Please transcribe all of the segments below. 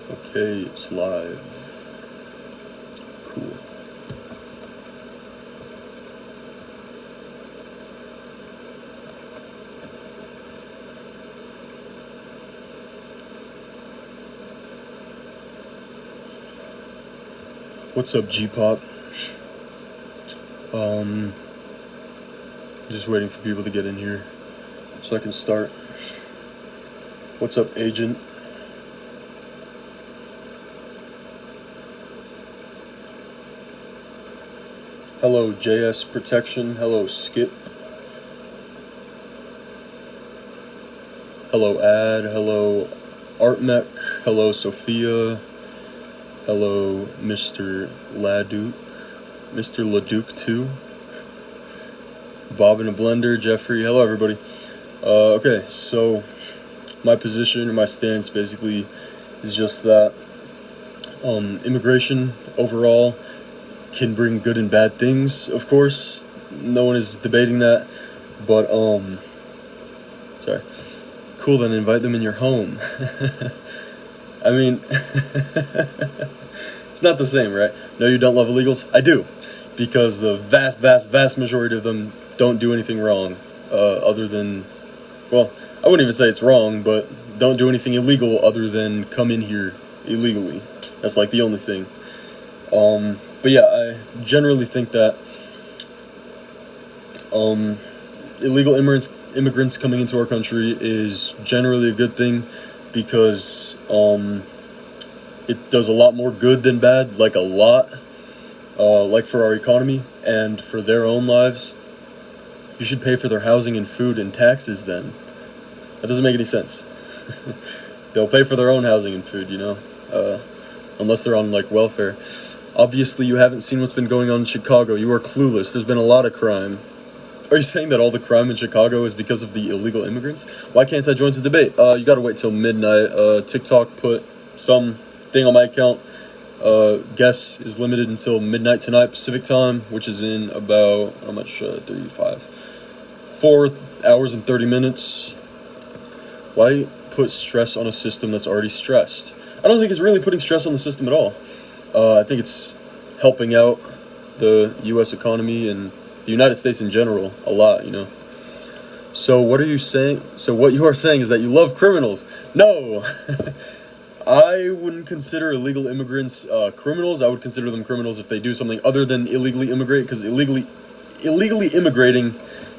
Okay, it's live. Cool. What's up, G-Pop? Just waiting for people to get in here so I can start. What's up, Agent? Hello, JS Protection. Hello, Skip. Hello, Ad. Hello, Artmech. Hello, Sophia. Hello, Mr. Laduke. Mr. Laduke 2. Bob in a Blender. Jeffrey. Hello, everybody. Okay, so my position, my stance basically is just that immigration overall can bring good and bad things, of course. No one is debating that. But, sorry. Cool, then invite them in your home. I mean, it's not the same, right? No, you don't love illegals? I do. Because the vast majority of them don't do anything wrong. Other than, well, I wouldn't even say it's wrong, but don't do anything illegal other than come in here illegally. That's like the only thing. But yeah, I generally think that illegal immigrants coming into our country is generally a good thing because it does a lot more good than bad, like a lot, like for our economy and for their own lives. You should pay for their housing and food and taxes then. That doesn't make any sense. They'll pay for their own housing and food, you know, unless they're on like welfare. Obviously, you haven't seen what's been going on in Chicago. You are clueless. There's been a lot of crime. Are you saying that all the crime in Chicago is because of the illegal immigrants? Why can't I join the debate? You gotta wait till midnight. TikTok put some thing on my account. Guess is limited until midnight tonight Pacific time, which is in about, how much, 4 hours and 30 minutes. Why put stress on a system that's already stressed? I don't think it's really putting stress on the system at all. I think it's helping out the U.S. economy and the United States in general a lot, you know. So what are you saying? So what you are saying is that you love criminals. No! I wouldn't consider illegal immigrants criminals. I would consider them criminals if they do something other than illegally immigrate, because illegally immigrating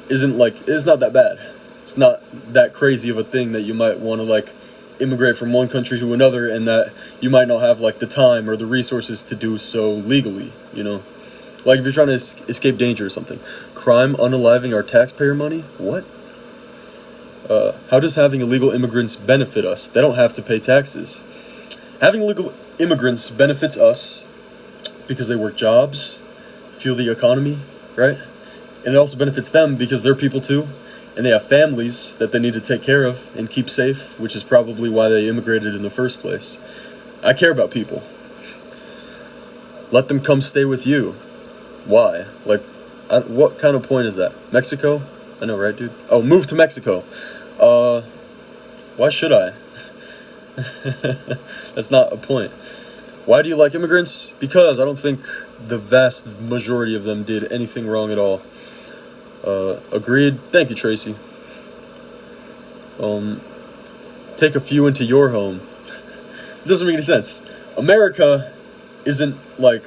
isn't like, it's not that bad. It's not that crazy of a thing that you might want to like immigrate from one country to another and that you might not have like the time or the resources to do so legally, you know. Like if you're trying to escape danger or something. Crime unaliving our taxpayer money? What? How does having illegal immigrants benefit us? They don't have to pay taxes. Having illegal immigrants benefits us because they work jobs, fuel the economy, right? And it also benefits them because they're people too, and they have families that they need to take care of and keep safe, which is probably why they immigrated in the first place. I care about people. Let them come stay with you. Why? Like, what kind of point is that? Mexico? I know, right, dude? Oh, move to Mexico. Why should I? That's not a point. Why do you like immigrants? Because I don't think the vast majority of them did anything wrong at all. Agreed. Thank you, Tracy. Take a few into your home. It doesn't make any sense. America isn't like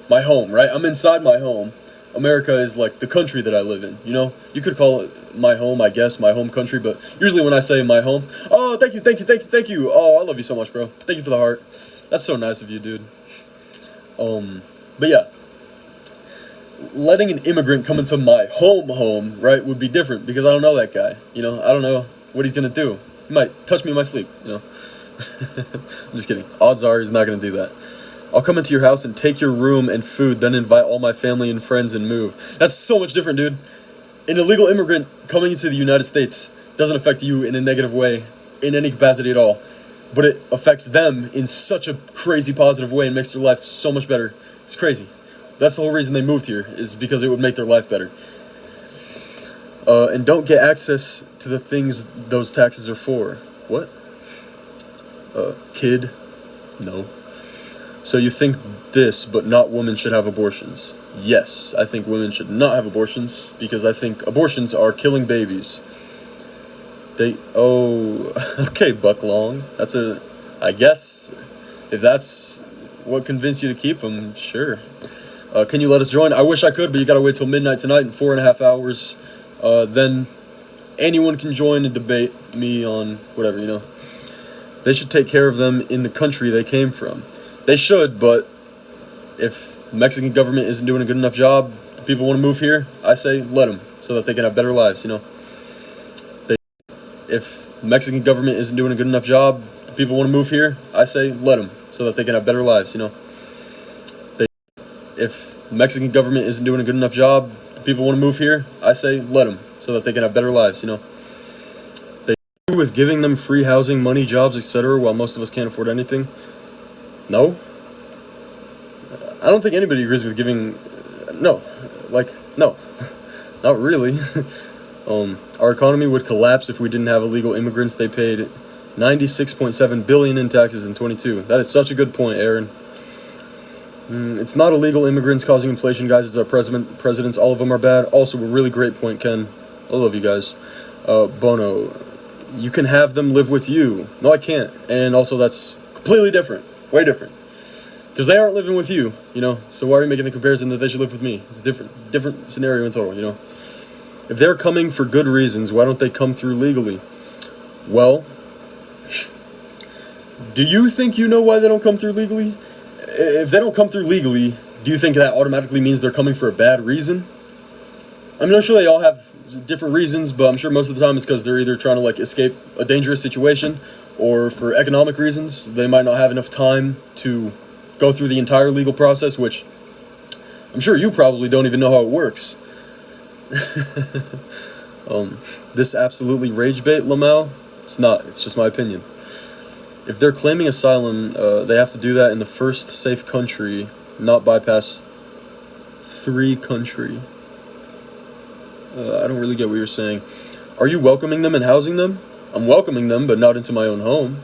my home, right? I'm inside my home. America is like the country that I live in, you know? You could call it my home, I guess, my home country, but usually when I say my home, oh, thank you. Oh, I love you so much, bro. Thank you for the heart. That's so nice of you, dude. But yeah. Letting an immigrant come into my home, right, would be different because I don't know that guy, you know? I don't know what he's gonna do. He might touch me in my sleep, you know? I'm just kidding. Odds are he's not gonna do that. I'll come into your house and take your room and food, then invite all my family and friends and move. That's so much different, dude. An illegal immigrant coming into the United States doesn't affect you in a negative way, in any capacity at all. But it affects them in such a crazy positive way and makes their life so much better. It's crazy. That's the whole reason they moved here, is because it would make their life better. And don't get access to the things those taxes are for. What? Kid. No. So you think this, but not women should have abortions? Yes, I think women should not have abortions because I think abortions are killing babies. Okay, Buck Long. I guess, if that's what convinced you to keep them, sure. Can you let us join? I wish I could, but you gotta wait till midnight tonight in 4.5 hours. Then anyone can join and debate me on whatever, They should take care of them in the country they came from. They should, but if the Mexican government isn't doing a good enough job, people want to move here, I say let them, so that they can have better lives, If the Mexican government isn't doing a good enough job, people want to move here, I say let them, so that they can have better lives, If the Mexican government isn't doing a good enough job, people want to move here, I say let them, so that they can have better lives, They agree with giving them free housing, money, jobs, etc., while most of us can't afford anything? No. I don't think anybody agrees with giving... No. No. Not really. Our economy would collapse if we didn't have illegal immigrants. They paid $96.7 billion in taxes in 22. That is such a good point, Aaron. It's not illegal immigrants causing inflation, guys. It's our presidents. All of them are bad. Also, a really great point, Ken. I love you guys. Bono, you can have them live with you. No, I can't. And also, that's completely different. Way different. Because they aren't living with you, So why are you making the comparison that they should live with me? It's different scenario in total, If they're coming for good reasons, why don't they come through legally? Well, do you think you know why they don't come through legally? If they don't come through legally, do you think that automatically means they're coming for a bad reason? I'm sure they all have different reasons, but I'm sure most of the time it's because they're either trying to escape a dangerous situation, or for economic reasons. They might not have enough time to go through the entire legal process, which I'm sure you probably don't even know how it works. This absolutely rage bait, Lamau? It's not. It's just my opinion. If they're claiming asylum, they have to do that in the first safe country, not bypass 3 country. I don't really get what you're saying. Are you welcoming them and housing them? I'm welcoming them, but not into my own home.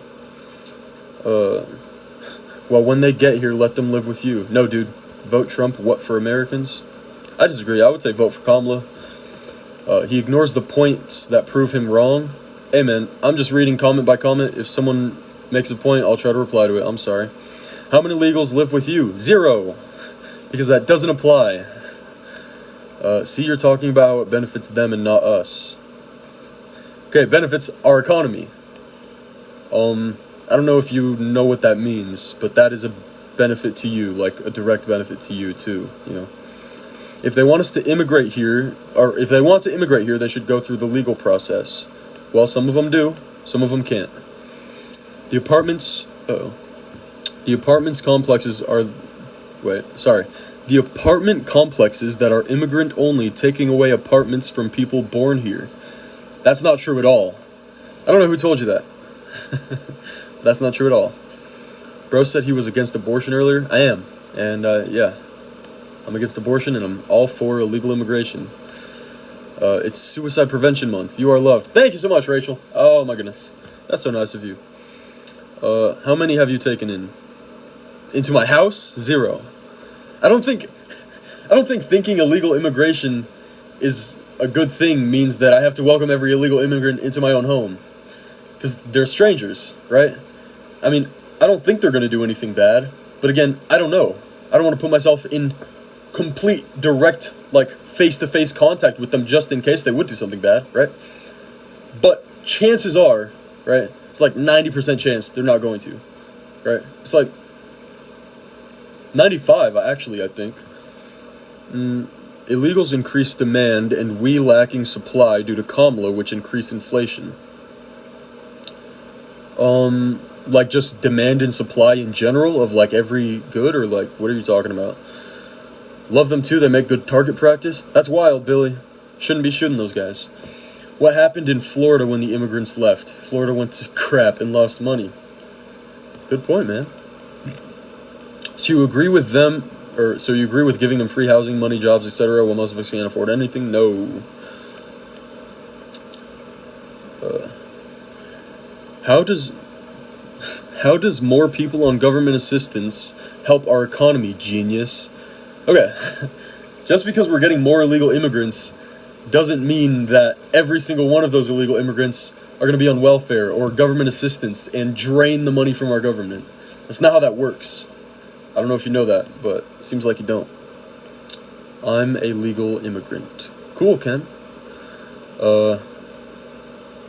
Well, when they get here, let them live with you. No, dude. Vote Trump, what for Americans? I disagree. I would say vote for Kamala. He ignores the points that prove him wrong. Hey, man, I'm just reading comment by comment. If someone makes a point, I'll try to reply to it. I'm sorry. How many illegals live with you? 0. Because that doesn't apply. See, you're talking about how it benefits them and not us. Okay, benefits our economy. I don't know if you know what that means, but that is a benefit to you, a direct benefit to you too, If they want us to immigrate here, or if they want to immigrate here, they should go through the legal process. Well, some of them do, some of them can't. The apartment complexes that are immigrant only, taking away apartments from people born here. That's not true at all. I don't know who told you that. That's not true at all. Bro said he was against abortion earlier. I am. And, yeah. I'm against abortion, and I'm all for illegal immigration. It's Suicide Prevention Month. You are loved. Thank you so much, Rachel. Oh, my goodness. That's so nice of you. How many have you taken in? Into my house? 0. I don't think thinking illegal immigration is a good thing means that I have to welcome every illegal immigrant into my own home. Because they're strangers, right? I don't think they're going to do anything bad. But again, I don't know. I don't want to put myself in complete, direct, face-to-face contact with them just in case they would do something bad, right? But chances are, right, it's 90% chance they're not going to, right? It's 95, actually, I think. Illegals increase demand and we lacking supply due to Kamala, which increase inflation. Just demand and supply in general of every good, or what are you talking about? Love them too, they make good target practice. That's wild, Billy. Shouldn't be shooting those guys. What happened in Florida when the immigrants left? Florida went to crap and lost money. Good point, man. So you agree with giving them free housing, money, jobs, etc., while most of us can't afford anything? No. How does more people on government assistance help our economy, genius? Okay, just because we're getting more illegal immigrants doesn't mean that every single one of those illegal immigrants are going to be on welfare or government assistance and drain the money from our government. That's not how that works. I don't know if you know that, but it seems like you don't. I'm a legal immigrant. Cool, Ken.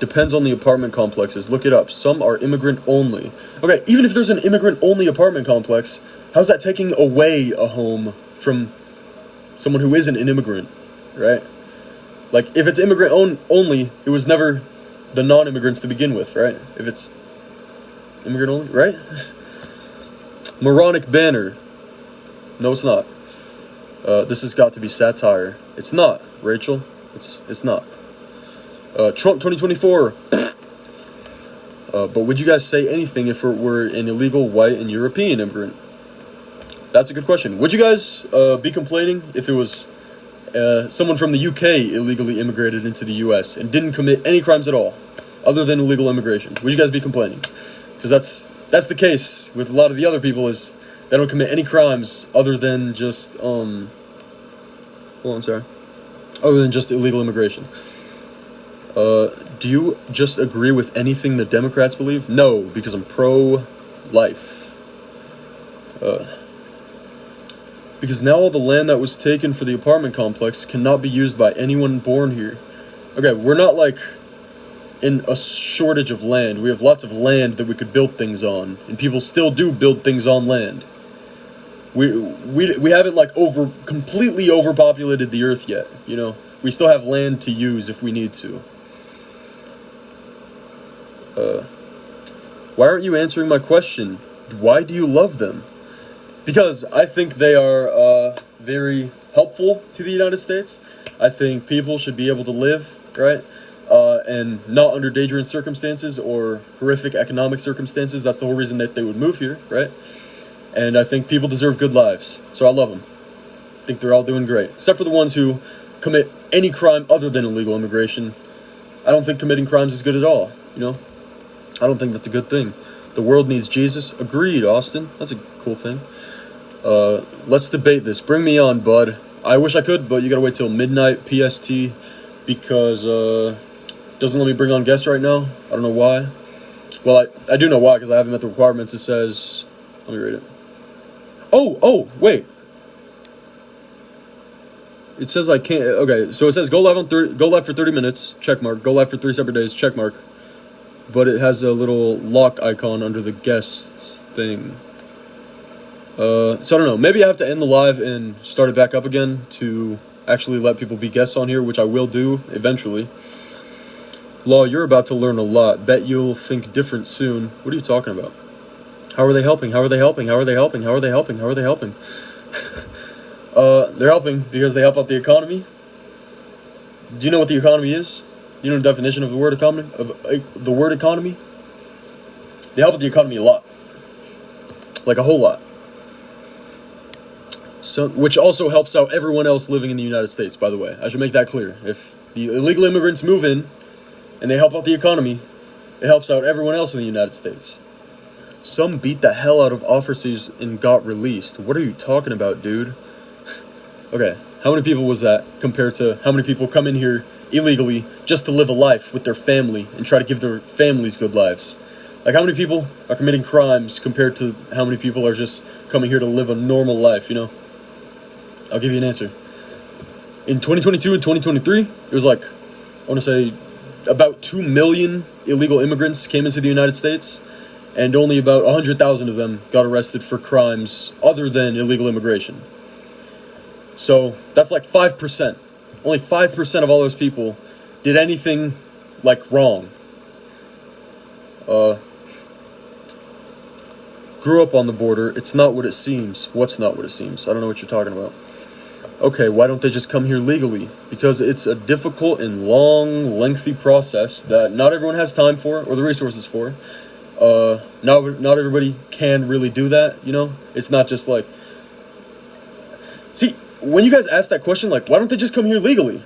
Depends on the apartment complexes. Look it up. Some are immigrant only. Okay, even if there's an immigrant only apartment complex, how's that taking away a home from someone who isn't an immigrant, right? Like, if it's immigrant only, it was never the non-immigrants to begin with, right? If it's immigrant only, right? Moronic banner. No, it's not. This has got to be satire. It's not, Rachel. It's not. Trump 2024. But would you guys say anything if it were an illegal white and European immigrant? That's a good question. Would you guys be complaining if it was someone from the UK illegally immigrated into the US and didn't commit any crimes at all, other than illegal immigration? Would you guys be complaining? Because that's the case with a lot of the other people, is they don't commit any crimes other than just other than just illegal immigration. Do you just agree with anything the Democrats believe? No, because I'm pro-life. Because now all the land that was taken for the apartment complex cannot be used by anyone born here. Okay, we're not like in a shortage of land. We have lots of land that we could build things on, and people still do build things on land. We haven't like completely overpopulated the earth yet, you know? We still have land to use if we need to. Why aren't you answering my question? Why do you love them? Because I think they are very helpful to the United States. I think people should be able to live, right? And not under dangerous circumstances or horrific economic circumstances. That's the whole reason that they would move here, right? And I think people deserve good lives. So I love them. I think they're all doing great. Except for the ones who commit any crime other than illegal immigration. I don't think committing crimes is good at all, you know? I don't think that's a good thing. The world needs Jesus. Agreed, Austin. That's a cool thing. Let's debate this. Bring me on, bud. I wish I could, but you gotta wait till midnight PST because doesn't let me bring on guests right now. I don't know why. Well, I do know why, because I haven't met the requirements. It says, let me read it. Oh, wait. It says I can't. Okay, so it says go live for 30 minutes. Check mark. Go live for 3 separate days. Check mark. But it has a little lock icon under the guests thing. So I don't know. Maybe I have to end the live and start it back up again to actually let people be guests on here, which I will do eventually. Law, you're about to learn a lot. Bet you'll think different soon. What are you talking about? How are they helping? How are they helping? How are they helping? How are they helping? How are they helping? They're helping because they help out the economy. Do you know what the economy is? Do you know the definition of the word economy? They help out the economy a lot. Like a whole lot. So, which also helps out everyone else living in the United States, by the way. I should make that clear. If the illegal immigrants move in and they help out the economy, it helps out everyone else in the United States. Some beat the hell out of officers and got released. What are you talking about, dude? Okay, how many people was that compared to how many people come in here illegally just to live a life with their family and try to give their families good lives? Like, how many people are committing crimes compared to how many people are just coming here to live a normal life, you know? I'll give you an answer. In 2022 and 2023, it was like, I want to say, about 2 million illegal immigrants came into the United States, and only about 100,000 of them got arrested for crimes other than illegal immigration. So that's like 5%. Only 5% of all those people did anything like wrong. Grew up on the border. It's not what it seems. What's not what it seems? I don't know what you're talking about. Okay, why don't they just come here legally? Because it's a difficult and long, lengthy process that not everyone has time for or the resources for. Not everybody can really do that, you know? It's not just like... See, when you guys ask that question, like, why don't they just come here legally?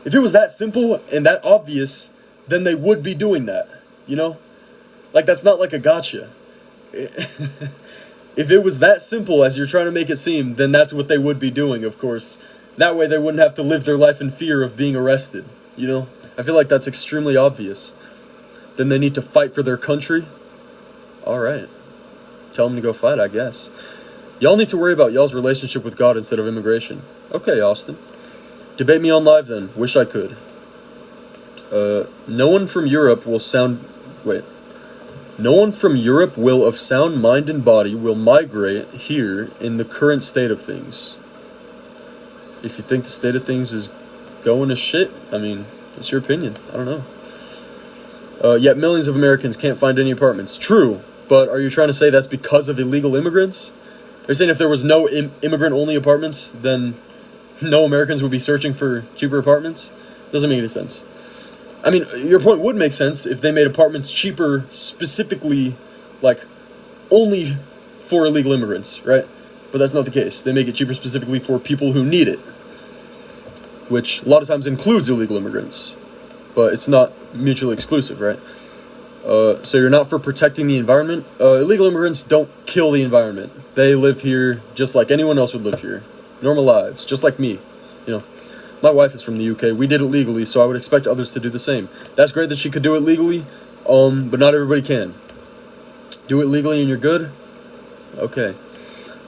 If it was that simple and that obvious, then they would be doing that, you know? Like, that's not like a gotcha. If it was that simple as you're trying to make it seem, then that's what they would be doing, of course. That way they wouldn't have to live their life in fear of being arrested, you know? I feel like that's extremely obvious. Then they need to fight for their country? Alright. Tell them to go fight, I guess. Y'all need to worry about y'all's relationship with God instead of immigration. Okay, Austin. Debate me on live then. Wish I could. No one from Europe will sound... Wait. No one from Europe will of sound mind and body will migrate here in the current state of things. If you think the state of things is going to shit, I mean, it's your opinion. I don't know. Yet millions of Americans can't find any apartments. True, but are you trying to say that's because of illegal immigrants? Are you saying if there was no immigrant-only apartments, then no Americans would be searching for cheaper apartments? Doesn't make any sense. I mean, your point would make sense if they made apartments cheaper specifically, like, only for illegal immigrants, right? But that's not the case. They make it cheaper specifically for people who need it, which a lot of times includes illegal immigrants, but it's not mutually exclusive, right? So you're not for protecting the environment? Illegal immigrants don't kill the environment. They live here just like anyone else would live here. Normal lives, just like me, you know. My wife is from the UK. We did it legally, so I would expect others to do the same. That's great that she could do it legally, but not everybody can. Do it legally and you're good? Okay.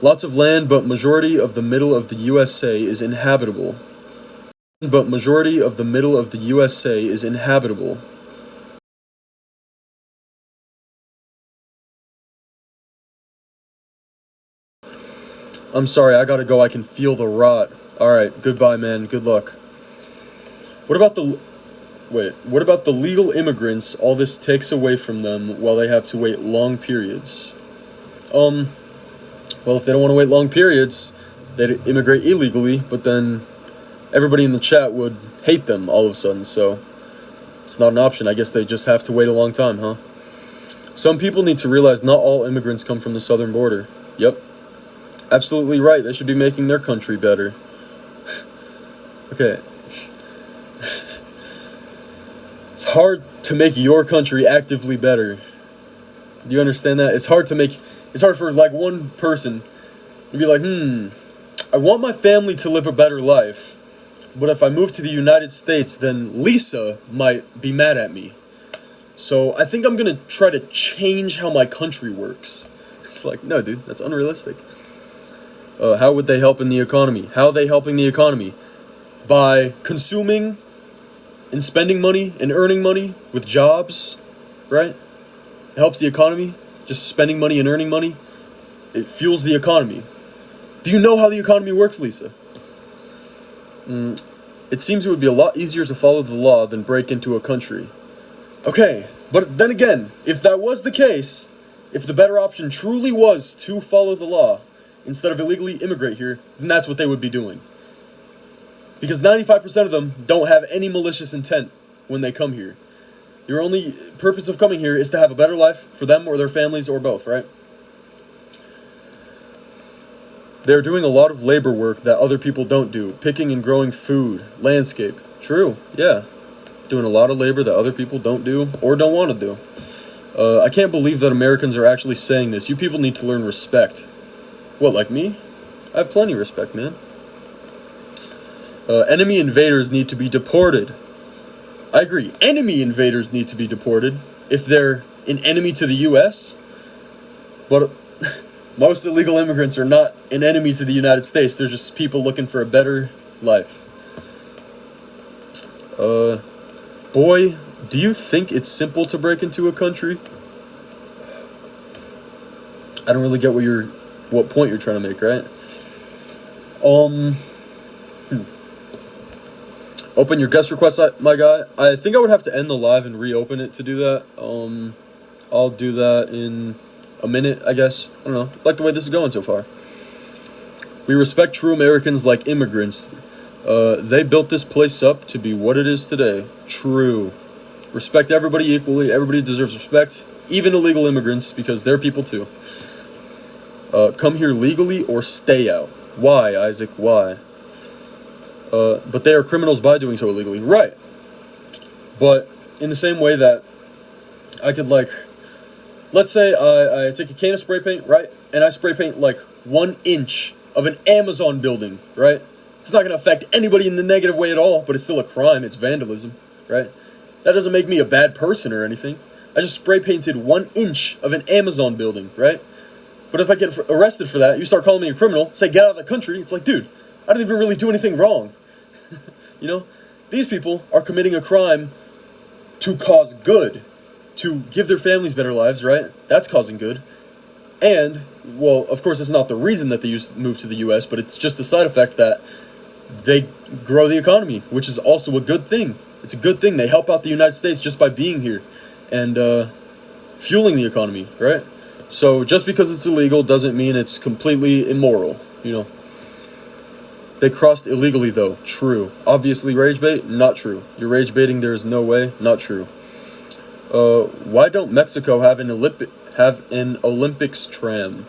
Lots of land, but majority of the middle of the USA is inhabitable. But majority of the middle of the USA is inhabitable. I'm sorry, I gotta go. I can feel the rot. Alright, goodbye, man. Good luck. What about the legal immigrants all this takes away from them while they have to wait long periods? Well, if they don't want to wait long periods, they'd immigrate illegally, but then everybody in the chat would hate them all of a sudden, so it's not an option. I guess they just have to wait a long time, huh? Some people need to realize not all immigrants come from the southern border. Yep. Absolutely right. They should be making their country better. Okay. It's hard to make your country actively better. Do you understand that? It's hard for like one person to be like, I want my family to live a better life, but if I move to the United States, then Lisa might be mad at me. So I think I'm gonna try to change how my country works. It's like, no, dude, that's unrealistic. How would they help in the economy? How are they helping the economy? By consuming and spending money and earning money with jobs, right? It helps the economy. Just spending money and earning money. It fuels the economy. Do you know how the economy works, Lisa? It seems it would be a lot easier to follow the law than break into a country. Okay, but then again, if that was the case, if the better option truly was to follow the law instead of illegally immigrate here, then that's what they would be doing. Because 95% of them don't have any malicious intent when they come here. Your only purpose of coming here is to have a better life for them or their families or both, right? They're doing a lot of labor work that other people don't do. Picking and growing food, landscape. True, yeah. Doing a lot of labor that other people don't do or don't want to do. I can't believe that Americans are actually saying this. You people need to learn respect. What, like me? I have plenty of respect, man. Enemy invaders need to be deported. I agree. Enemy invaders need to be deported if they're an enemy to the U.S. But most illegal immigrants are not an enemy to the United States. They're just people looking for a better life. Boy, do you think it's simple to break into a country? I don't really get what point you're trying to make, right? Open your guest request, my guy. I think I would have to end the live and reopen it to do that. I'll do that in a minute, I guess. I don't know. I like the way this is going so far. We respect true Americans like immigrants. They built this place up to be what it is today. True. Respect everybody equally. Everybody deserves respect. Even illegal immigrants, because they're people too. Come here legally or stay out. Why, Isaac? Why? But they are criminals by doing so illegally. Right. But in the same way that I could, like, let's say I take a can of spray paint, right, and I spray paint like 1 inch of an Amazon building, right? It's not going to affect anybody in the negative way at all, but it's still a crime. It's vandalism, right? That doesn't make me a bad person or anything. I just spray painted 1 inch of an Amazon building, right? But if I get arrested for that, you start calling me a criminal, say get out of the country. It's like, dude, I didn't even really do anything wrong. You know? These people are committing a crime to cause good, to give their families better lives, right? That's causing good. And, well, of course, it's not the reason that they moved to the U.S., but it's just the side effect that they grow the economy, which is also a good thing. It's a good thing. They help out the United States just by being here and fueling the economy, right? So just because it's illegal doesn't mean it's completely immoral, you know. They crossed illegally, though. True. Obviously, rage bait? Not true. You're rage baiting, there is no way? Not true. Why don't Mexico have an Olympics tram?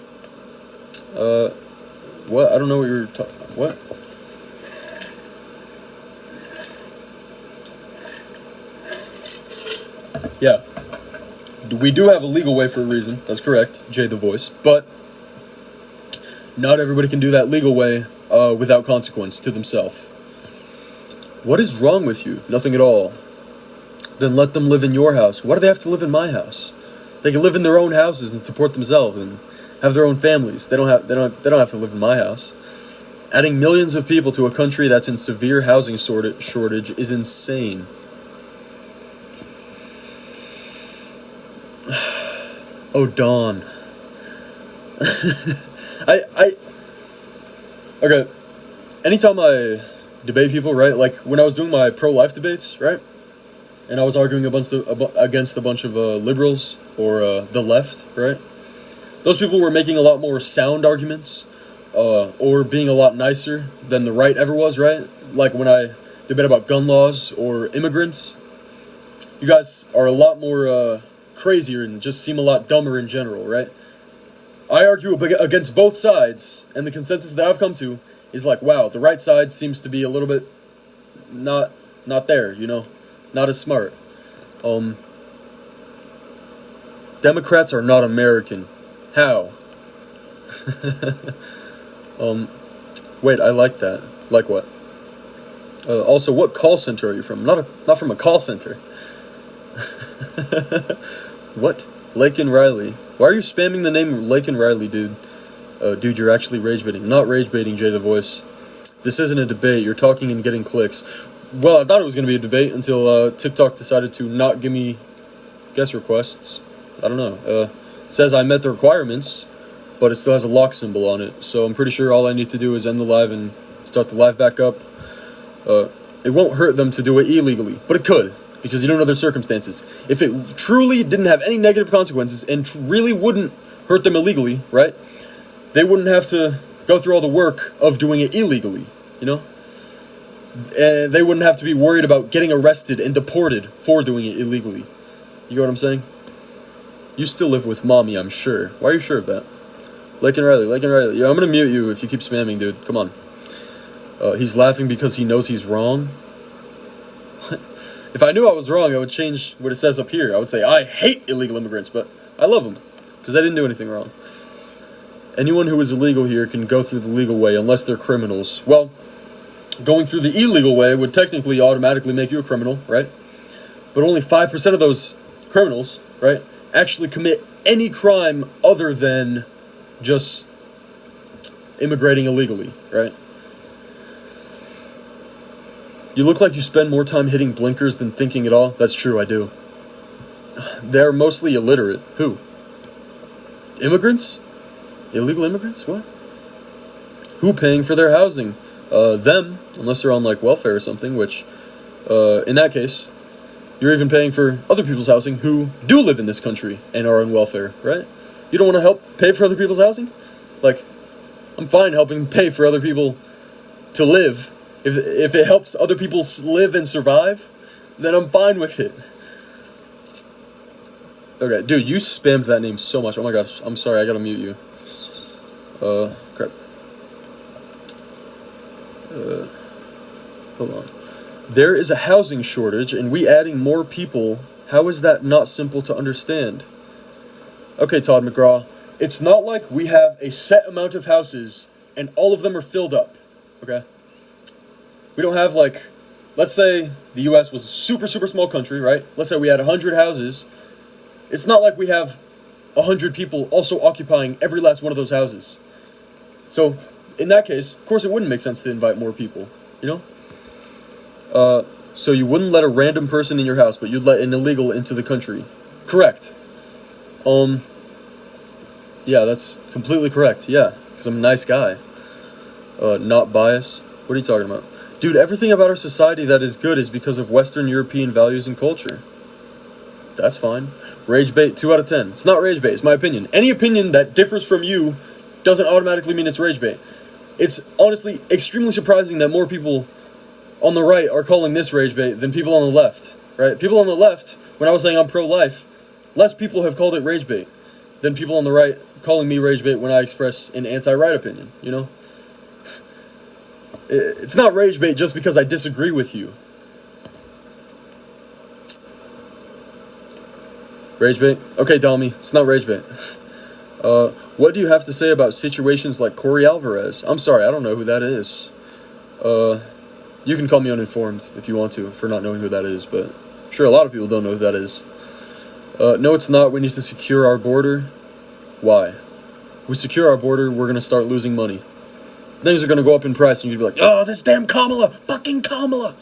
What? I don't know what you're talking. What? Yeah. We do have a legal way for a reason. That's correct. Jay the Voice. But not everybody can do that legal way without consequence to themselves. What is wrong with you? Nothing at all. Then let them live in your house. Why do they have to live in my house? They can live in their own houses and support themselves and have their own families. They don't have to live in my house. Adding millions of people to a country that's in severe housing shortage is insane. Oh, Dawn. Okay. Anytime I debate people, right? Like when I was doing my pro-life debates, right? And I was arguing against a bunch of liberals or the left, right? Those people were making a lot more sound arguments, or being a lot nicer than the right ever was, right? Like when I debate about gun laws or immigrants, you guys are a lot more crazier and just seem a lot dumber in general, right? I argue against both sides, and the consensus that I've come to is like, wow, the right side seems to be a little bit not there, you know? Not as smart. Democrats are not American. How? Wait, I like that. Like what? Also, what call center are you from? Not from a call center. What? Laken Riley. Why are you spamming the name Laken Riley, dude? Dude, you're actually rage baiting. Not rage baiting, Jay the Voice. This isn't a debate. You're talking and getting clicks. Well, I thought it was going to be a debate until TikTok decided to not give me guest requests. I don't know. It says I met the requirements, but it still has a lock symbol on it. So I'm pretty sure all I need to do is end the live and start the live back up. It won't hurt them to do it illegally, but it could, because you don't know their circumstances. If it truly didn't have any negative consequences and really wouldn't hurt them illegally, right? They wouldn't have to go through all the work of doing it illegally, you know? And they wouldn't have to be worried about getting arrested and deported for doing it illegally. You know what I'm saying? You still live with mommy, I'm sure. Why are you sure of that? Laken Riley. Yeah, I'm gonna mute you if you keep spamming, dude. Come on. He's laughing because he knows he's wrong. If I knew I was wrong, I would change what it says up here. I would say, I hate illegal immigrants, but I love them, because they didn't do anything wrong. Anyone who is illegal here can go through the legal way, unless they're criminals. Well, going through the illegal way would technically automatically make you a criminal, right? But only 5% of those criminals, right, actually commit any crime other than just immigrating illegally, right? You look like you spend more time hitting blinkers than thinking at all. That's true, I do. They're mostly illiterate. Who? Immigrants? Illegal immigrants? What? Who paying for their housing? Them, unless they're on like welfare or something, which, in that case, you're even paying for other people's housing who do live in this country and are on welfare, right? You don't want to help pay for other people's housing? Like, I'm fine helping pay for other people to live. If it helps other people live and survive, then I'm fine with it. Okay, dude, you spammed that name so much. Oh my gosh, I'm sorry, I gotta mute you. Crap. Hold on. There is a housing shortage, and we adding more people. How is that not simple to understand? Okay, Todd McGraw. It's not like we have a set amount of houses and all of them are filled up. Okay? We don't have like, let's say the US was a super, super small country, right? Let's say we had 100 houses. It's not like we have 100 people also occupying every last one of those houses. So, in that case, of course it wouldn't make sense to invite more people, you know? So you wouldn't let a random person in your house, but you'd let an illegal into the country. Correct. Yeah, that's completely correct, yeah. Because I'm a nice guy. Not biased. What are you talking about? Dude, everything about our society that is good is because of Western European values and culture. That's fine. Rage bait, 2 out of 10. It's not rage bait, it's my opinion. Any opinion that differs from you doesn't automatically mean it's rage bait. It's honestly extremely surprising that more people on the right are calling this rage bait than people on the left, right? People on the left, when I was saying I'm pro-life, less people have called it rage bait than people on the right calling me rage bait when I express an anti-right opinion, you know? It's not rage bait just because I disagree with you. Rage bait? Okay, Dami, it's not rage bait. What do you have to say about situations like Corey Alvarez? I'm sorry, I don't know who that is. You can call me uninformed if you want to for not knowing who that is, but I'm sure a lot of people don't know who that is. No, it's not. We need to secure our border. Why? If we secure our border, we're going to start losing money. Things are going to go up in price, and you'd be like, oh, this damn Kamala! Fucking Kamala!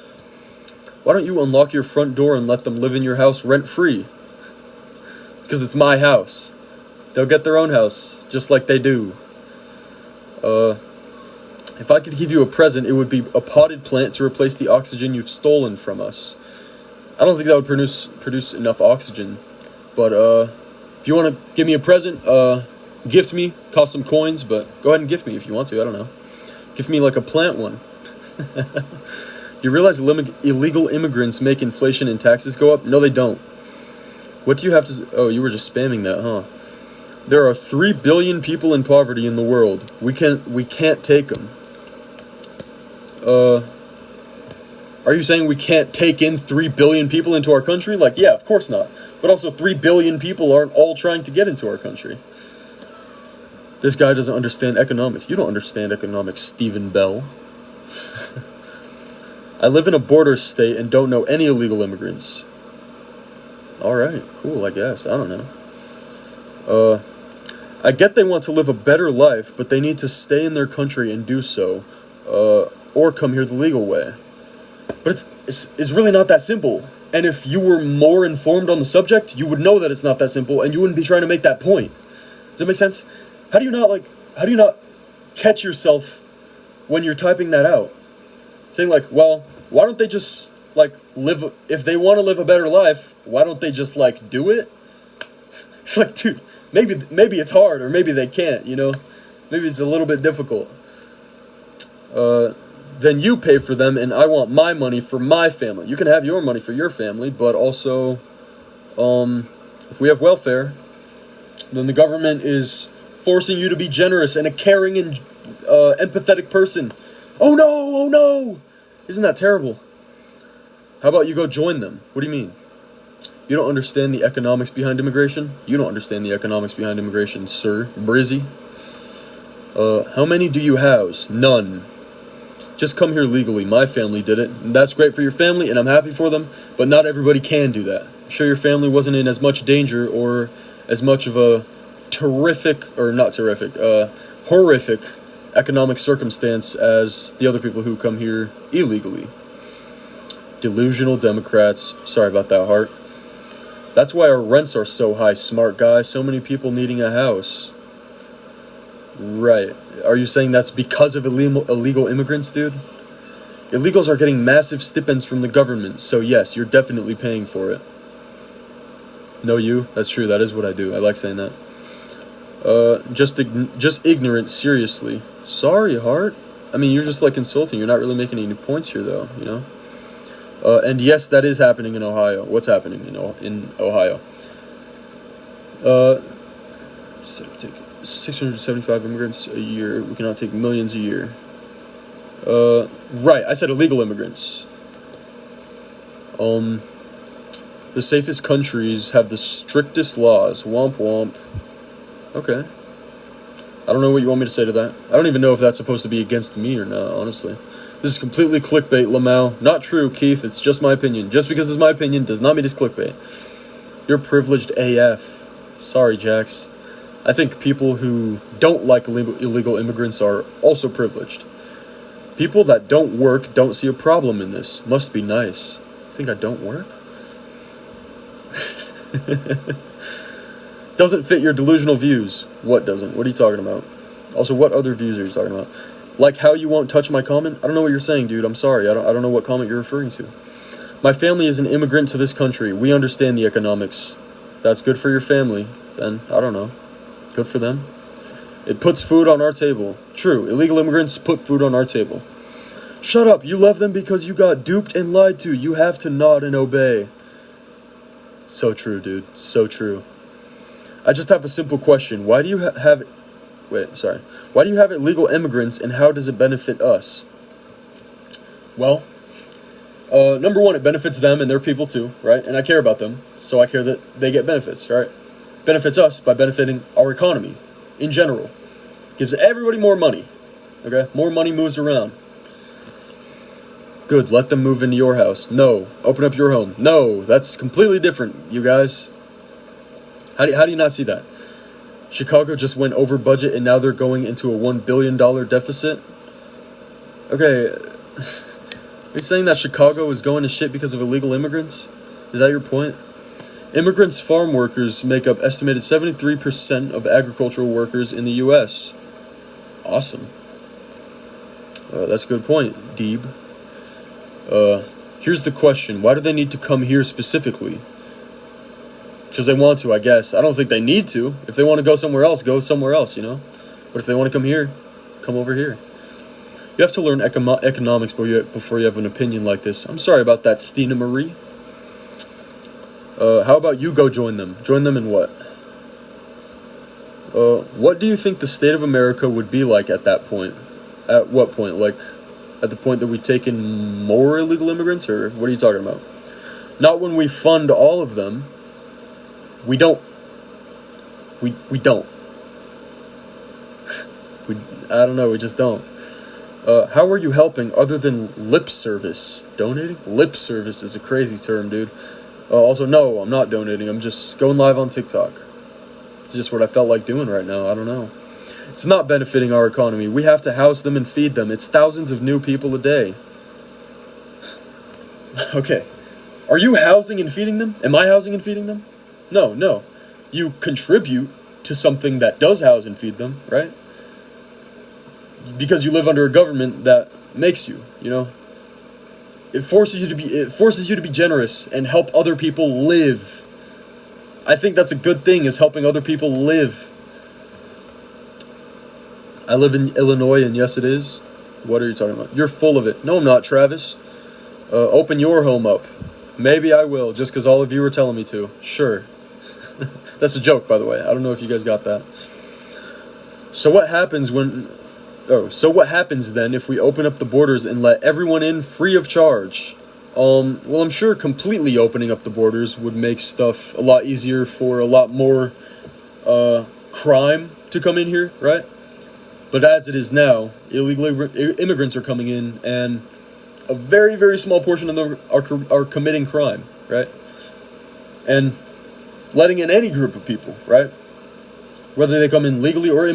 Why don't you unlock your front door and let them live in your house rent-free? Because it's my house. They'll get their own house, just like they do. If I could give you a present, it would be a potted plant to replace the oxygen you've stolen from us. I don't think that would produce enough oxygen. But, if you want to give me a present, gift me, cost some coins, but go ahead and gift me if you want to, I don't know. Gift me like a plant one. You realize illegal immigrants make inflation and taxes go up? No, they don't. What do you have to... Oh, you were just spamming that, huh? There are 3 billion people in poverty in the world. We can't take them. Are you saying we can't take in 3 billion people into our country? Like, yeah, of course not. But also 3 billion people aren't all trying to get into our country. This guy doesn't understand economics. You don't understand economics, Stephen Bell. I live in a border state and don't know any illegal immigrants. Alright, cool, I guess. I don't know. I get they want to live a better life, but they need to stay in their country and do so. Or come here the legal way. But it's really not that simple. And if you were more informed on the subject, you would know that it's not that simple, and you wouldn't be trying to make that point. Does that make sense? How do you not catch yourself when you're typing that out? Saying like, well, why don't they just, like, live, if they want to live a better life, why don't they just, like, do it? It's like, dude, maybe it's hard, or maybe they can't, you know? Maybe it's a little bit difficult. Then you pay for them, and I want my money for my family. You can have your money for your family, but also, if we have welfare, then the government is forcing you to be generous and a caring and empathetic person. Oh no! Isn't that terrible? How about you go join them? What do you mean? You don't understand the economics behind immigration? You don't understand the economics behind immigration, sir. Brizzy. How many do you house? None. Just come here legally. My family did it. And that's great for your family, and I'm happy for them, but not everybody can do that. I'm sure your family wasn't in as much danger or as much of a horrific economic circumstance as the other people who come here illegally. Delusional Democrats. Sorry about that, Hart. That's why our rents are so high, smart guy. So many people needing a house. Right. Are you saying that's because of illegal immigrants, dude? Illegals are getting massive stipends from the government, so yes, you're definitely paying for it. No, you? That's true, that is what I do. I like saying that. Just ignorant, seriously. Sorry, Hart. I mean, you're just, like, insulting. You're not really making any points here, though, you know? And yes, that is happening in Ohio. What's happening in Ohio? 675 immigrants a year. We cannot take millions a year. Right, I said illegal immigrants. The safest countries have the strictest laws. Womp womp. Okay. I don't know what you want me to say to that. I don't even know if that's supposed to be against me or not, honestly. This is completely clickbait, Lamau. Not true, Keith. It's just my opinion. Just because it's my opinion does not mean it's clickbait. You're privileged AF. Sorry, Jax. I think people who don't like illegal immigrants are also privileged. People that don't work don't see a problem in this. Must be nice. Think I don't work? Doesn't fit your delusional views. What doesn't? What are you talking about? Also, what other views are you talking about? Like how you won't touch my comment? I don't know what you're saying, dude. I'm sorry. I don't know what comment you're referring to. My family is an immigrant to this country. We understand the economics. That's good for your family. Then, I don't know. Good for them. It puts food on our table. True. Illegal immigrants put food on our table. Shut up. You love them because you got duped and lied to. You have to nod and obey. So true, dude. So true. I just have a simple question. Why do you have... Why do you have illegal immigrants, and how does it benefit us? Well, number one, it benefits them and their people too, right? And I care about them, so I care that they get benefits, right? Benefits us by benefiting our economy in general. Gives everybody more money, okay? More money moves around. Good, let them move into your house. No, open up your home. No, that's completely different, you guys. How do you not see that? Chicago just went over budget and now they're going into a $1 billion deficit? Okay, are you saying that Chicago is going to shit because of illegal immigrants? Is that your point? Immigrants farm workers make up estimated 73% of agricultural workers in the U.S. Awesome. That's a good point, Deeb. Here's the question. Why do they need to come here specifically? Because they want to, I guess. I don't think they need to. If they want to go somewhere else, you know? But if they want to come here, come over here. You have to learn economics before you have an opinion like this. I'm sorry about that, Stina Marie. How about you go join them? Join them in what? What do you think the state of America would be like at that point? At what point? Like, at the point that we take in more illegal immigrants? Or what are you talking about? Not when we fund all of them. We don't. We don't. I don't know, we just don't. How are you helping other than lip service? Donating? Lip service is a crazy term, dude. Also, no, I'm not donating. I'm just going live on TikTok. It's just what I felt like doing right now. I don't know. It's not benefiting our economy. We have to house them and feed them. It's thousands of new people a day. Okay. Are you housing and feeding them? Am I housing and feeding them? No. You contribute to something that does house and feed them, right? Because you live under a government that makes you, you know? It forces you to be generous and help other people live. I think that's a good thing, is helping other people live. I live in Illinois, and yes, it is. What are you talking about? You're full of it. No, I'm not, Travis. Open your home up. Maybe I will, just because all of you are telling me to. Sure. That's a joke, by the way. I don't know if you guys got that. So what happens then if we open up the borders and let everyone in free of charge? Well, I'm sure completely opening up the borders would make stuff a lot easier for a lot more crime to come in here, right? But as it is now, illegal immigrants are coming in, and a very, very small portion of them are committing crime, right? And letting in any group of people, right? Whether they come in legally or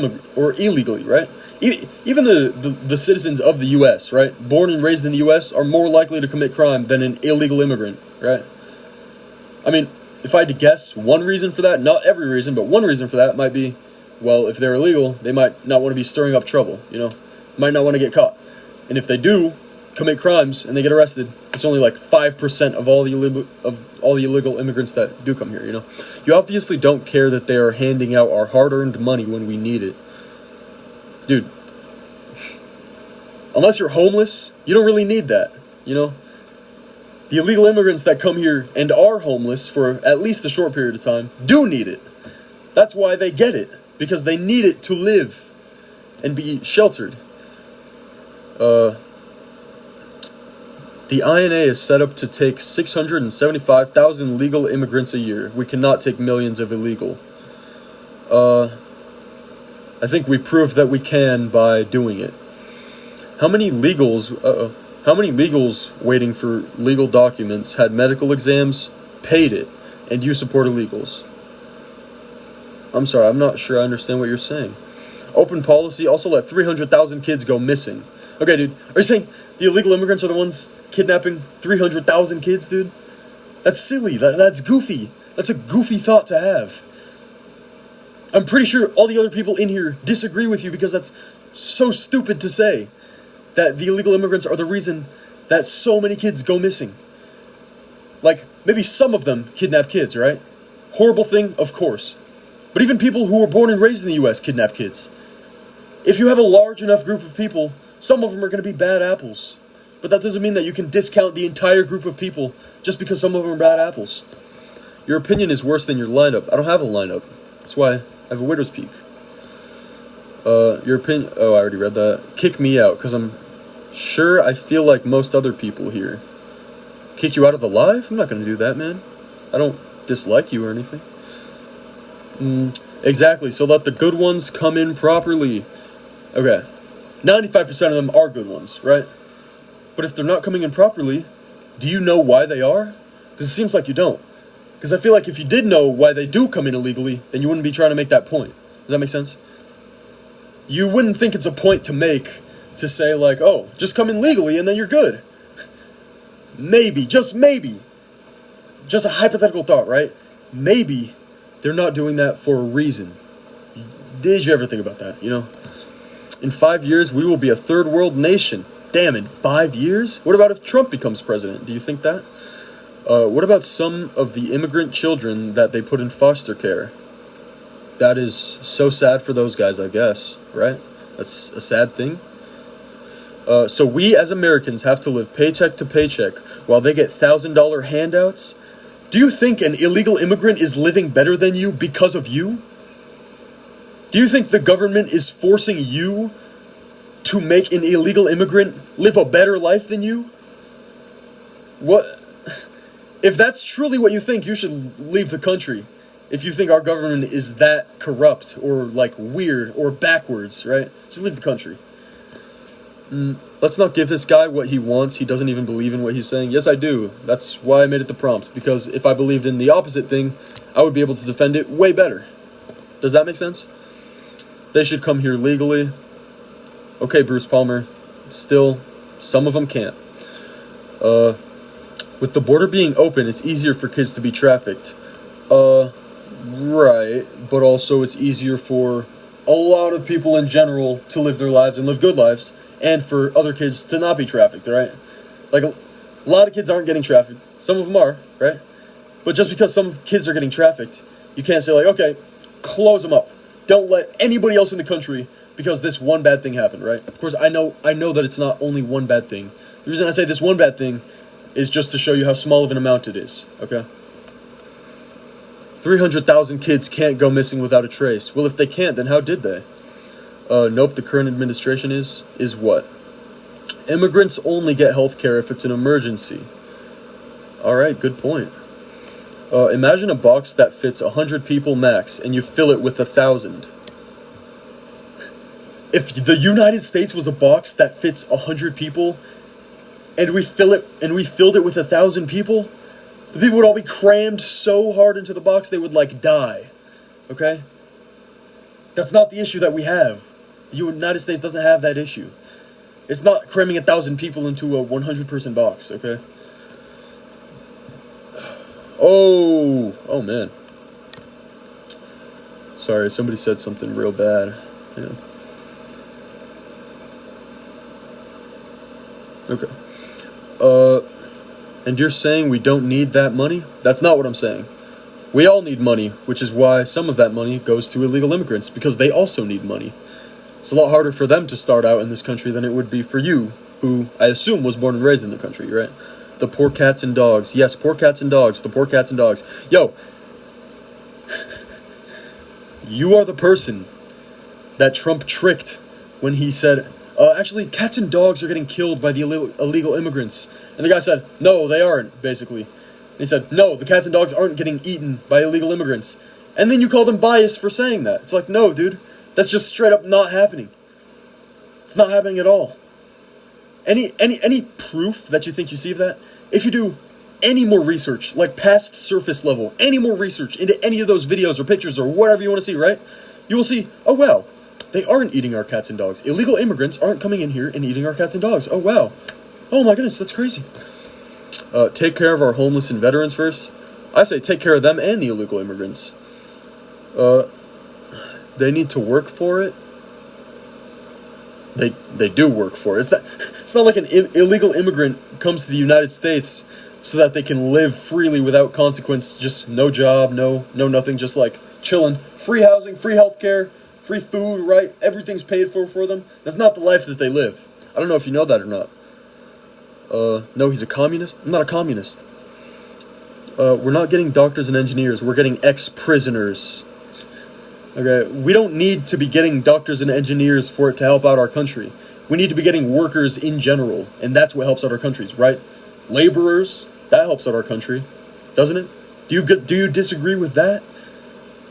illegally, right? Even the citizens of the U.S., right? Born and raised in the U.S. are more likely to commit crime than an illegal immigrant, right? I mean, if I had to guess, one reason for that, not every reason, but one reason for that might be, well, if they're illegal, they might not want to be stirring up trouble, you know? Might not want to get caught. And if they do commit crimes and they get arrested, it's only like 5% of all the illegal immigrants that do come here, you know? You obviously don't care that they are handing out our hard-earned money when we need it. Dude, unless you're homeless, you don't really need that, you know? The illegal immigrants that come here and are homeless for at least a short period of time do need it. That's why they get it, because they need it to live and be sheltered. The INA is set up to take 675,000 legal immigrants a year. We cannot take millions of illegal. I think we proved that we can by doing it. How many legals, how many legals waiting for legal documents had medical exams, paid it, and you support illegals? I'm sorry, I'm not sure I understand what you're saying. Open policy also let 300,000 kids go missing. Okay, dude, are you saying the illegal immigrants are the ones kidnapping 300,000 kids, dude? That's silly. That's goofy. That's a goofy thought to have. I'm pretty sure all the other people in here disagree with you because that's so stupid to say. That the illegal immigrants are the reason that so many kids go missing. Like, maybe some of them kidnap kids, right? Horrible thing, of course. But even people who were born and raised in the US kidnap kids. If you have a large enough group of people, some of them are going to be bad apples. But that doesn't mean that you can discount the entire group of people just because some of them are bad apples. Your opinion is worse than your lineup. I don't have a lineup. That's why I have a widow's peak. Your opinion... Oh, I already read that. Kick me out, because I'm sure I feel like most other people here. Kick you out of the live? I'm not going to do that, man. I don't dislike you or anything. Exactly, so let the good ones come in properly. Okay. 95% of them are good ones, right? But if they're not coming in properly, do you know why they are? Because it seems like you don't. Because I feel like if you did know why they do come in illegally, then you wouldn't be trying to make that point. Does that make sense? You wouldn't think it's a point to make to say like, oh, just come in legally and then you're good. Maybe, just maybe. Just a hypothetical thought, right? Maybe they're not doing that for a reason. Did you ever think about that, you know? In 5 years, we will be a third world nation. Damn, in 5 years? What about if Trump becomes president? Do you think that? What about some of the immigrant children that they put in foster care? That is so sad for those guys, I guess, right? That's a sad thing. So we as Americans have to live paycheck to paycheck while they get $1,000 handouts? Do you think an illegal immigrant is living better than you because of you? Do you think the government is forcing you to make an illegal immigrant live a better life than you? What? If that's truly what you think, you should leave the country. If you think our government is that corrupt or like weird or backwards, right? Just leave the country. Let's not give this guy what he wants. He doesn't even believe in what he's saying. Yes, I do. That's why I made it the prompt. Because if I believed in the opposite thing, I would be able to defend it way better. Does that make sense? They should come here legally. Okay, Bruce Palmer. Still, some of them can't. With the border being open, it's easier for kids to be trafficked. Right. But also it's easier for a lot of people in general to live their lives and live good lives. And for other kids to not be trafficked, right? Like, a lot of kids aren't getting trafficked. Some of them are, right? But just because some kids are getting trafficked, you can't say, like, okay, close them up. Don't let anybody else in the country because this one bad thing happened, right? Of course, I know that it's not only one bad thing. The reason I say this one bad thing is just to show you how small of an amount it is, okay? 300,000 kids can't go missing without a trace. Well, if they can't, then how did they? Nope, the current administration is what? Immigrants only get health care if it's an emergency. Alright, good point. Imagine a box that fits 100 people max, and you fill it with 1,000. If the United States was a box that fits 100 people, and we filled it with 1,000 people, the people would all be crammed so hard into the box they would, like, die. Okay? That's not the issue that we have. The United States doesn't have that issue. It's not cramming 1,000 people into a 100-person box, okay? Oh man. Sorry, somebody said something real bad. Yeah. Okay. And you're saying we don't need that money? That's not what I'm saying. We all need money, which is why some of that money goes to illegal immigrants, because they also need money. It's a lot harder for them to start out in this country than it would be for you, who I assume was born and raised in the country, right? The poor cats and dogs. Yes, poor cats and dogs. The poor cats and dogs. Yo. You are the person that Trump tricked when he said, actually, cats and dogs are getting killed by the illegal immigrants. And the guy said, no, they aren't, basically. And he said, no, the cats and dogs aren't getting eaten by illegal immigrants. And then you call them biased for saying that. It's like, no, dude. That's just straight up not happening. It's not happening at all. Any proof that you think you see of that? If you do any more research, like past surface level, any more research into any of those videos or pictures or whatever you want to see, right? You will see, oh wow, they aren't eating our cats and dogs. Illegal immigrants aren't coming in here and eating our cats and dogs. Oh wow. Oh my goodness, that's crazy. Take care of our homeless and veterans first. I say take care of them and the illegal immigrants. They need to work for it. They do work for it. It's not like an illegal immigrant comes to the United States so that they can live freely without consequence. Just no job, no nothing, just like chilling. Free housing, free healthcare, free food, right? Everything's paid for them. That's not the life that they live. I don't know if you know that or not. No, he's a communist? I'm not a communist. We're not getting doctors and engineers. We're getting ex-prisoners. Okay, we don't need to be getting doctors and engineers for it to help out our country. We need to be getting workers in general, and that's what helps out our countries, right? Laborers, that helps out our country, doesn't it? Do you disagree with that?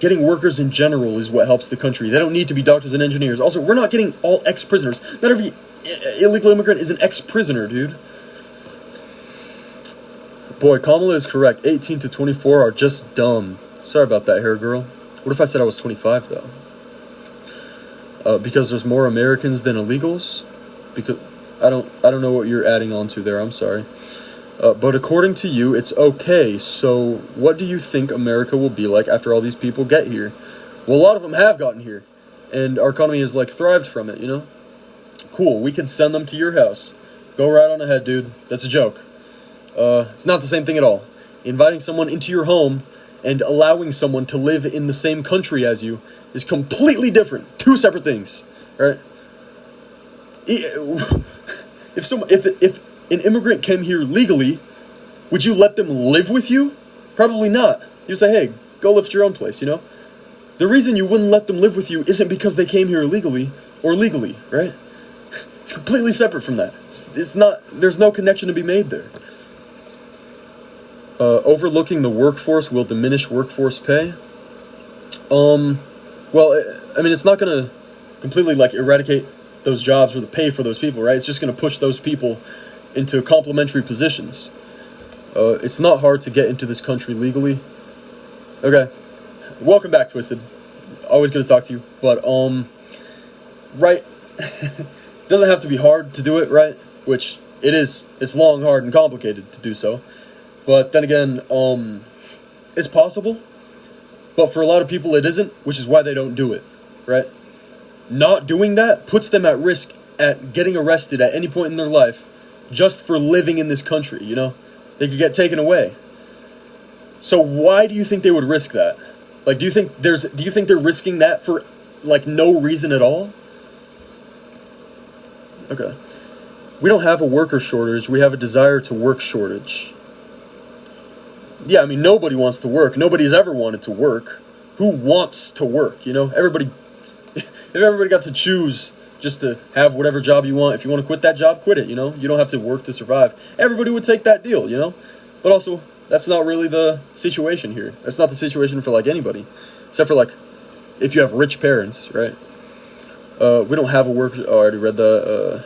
Getting workers in general is what helps the country. They don't need to be doctors and engineers. Also, we're not getting all ex-prisoners. Not every illegal immigrant is an ex-prisoner, dude. Boy, Kamala is correct. 18 to 24 are just dumb. Sorry about that, hair girl. What if I said I was 25, though? Because there's more Americans than illegals? Because I don't know what you're adding on to there, I'm sorry. But according to you, it's okay. So what do you think America will be like after all these people get here? Well, a lot of them have gotten here. And our economy has, like, thrived from it, you know? Cool, we can send them to your house. Go right on ahead, dude. That's a joke. It's not the same thing at all. Inviting someone into your home and allowing someone to live in the same country as you is completely different. Two separate things, right? If an immigrant came here legally, would you let them live with you? Probably not. You'd say, hey, go live at your own place, you know? The reason you wouldn't let them live with you isn't because they came here illegally or legally, right? It's completely separate from that. It's not, there's no connection to be made there. Overlooking the workforce will diminish workforce pay. Well, I mean, it's not going to completely, like, eradicate those jobs or the pay for those people, right? It's just going to push those people into complementary positions. It's not hard to get into this country legally. Okay. Welcome back, Twisted. Always good to talk to you. But, right. It doesn't have to be hard to do it, right? Which it is. It's long, hard, and complicated to do so. But then again, it's possible, but for a lot of people it isn't, which is why they don't do it, right? Not doing that puts them at risk at getting arrested at any point in their life just for living in this country, you know? They could get taken away. So why do you think they would risk that? Like, do you think they're risking that for, like, no reason at all? Okay. We don't have a worker shortage, we have a desire to work shortage. Yeah, I mean, nobody wants to work. Nobody's ever wanted to work. Who wants to work, you know? If everybody got to choose just to have whatever job you want, if you want to quit that job, quit it, you know? You don't have to work to survive. Everybody would take that deal, you know? But also, that's not really the situation here. That's not the situation for, like, anybody. Except for, like, if you have rich parents, right? We don't have a work... Oh, I already read that.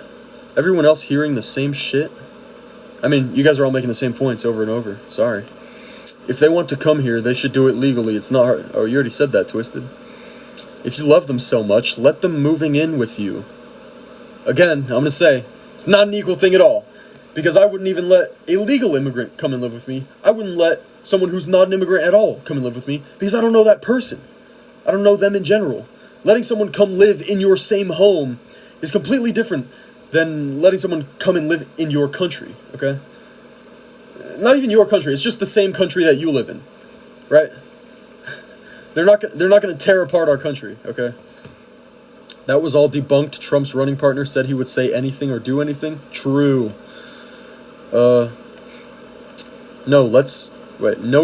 Everyone else hearing the same shit? I mean, you guys are all making the same points over and over. Sorry. If they want to come here, they should do it legally. It's not hard. Oh, you already said that, Twisted. If you love them so much, let them moving in with you. Again, I'm going to say, it's not an equal thing at all. Because I wouldn't even let a legal immigrant come and live with me. I wouldn't let someone who's not an immigrant at all come and live with me. Because I don't know that person. I don't know them in general. Letting someone come live in your same home is completely different than letting someone come and live in your country, okay? Not even your country, it's just the same country that you live in, right? They're not going to tear apart our country, okay? That was all debunked. Trump's running partner said he would say anything or do anything. True. No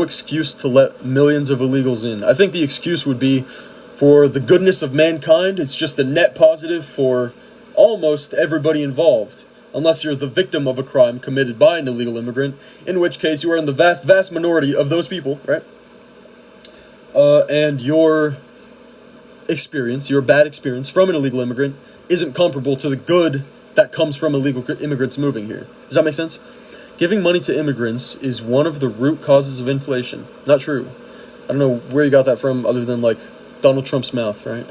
excuse to let millions of illegals in. I think the excuse would be for the goodness of mankind. It's just a net positive for almost everybody involved. Unless you're the victim of a crime committed by an illegal immigrant, in which case you are in the vast, vast minority of those people, right? And you're experience, your bad experience from an illegal immigrant, isn't comparable to the good that comes from illegal immigrants moving here. Does that make sense? Giving money to immigrants is one of the root causes of inflation. Not true. I don't know where you got that from other than, like, Donald Trump's mouth, right?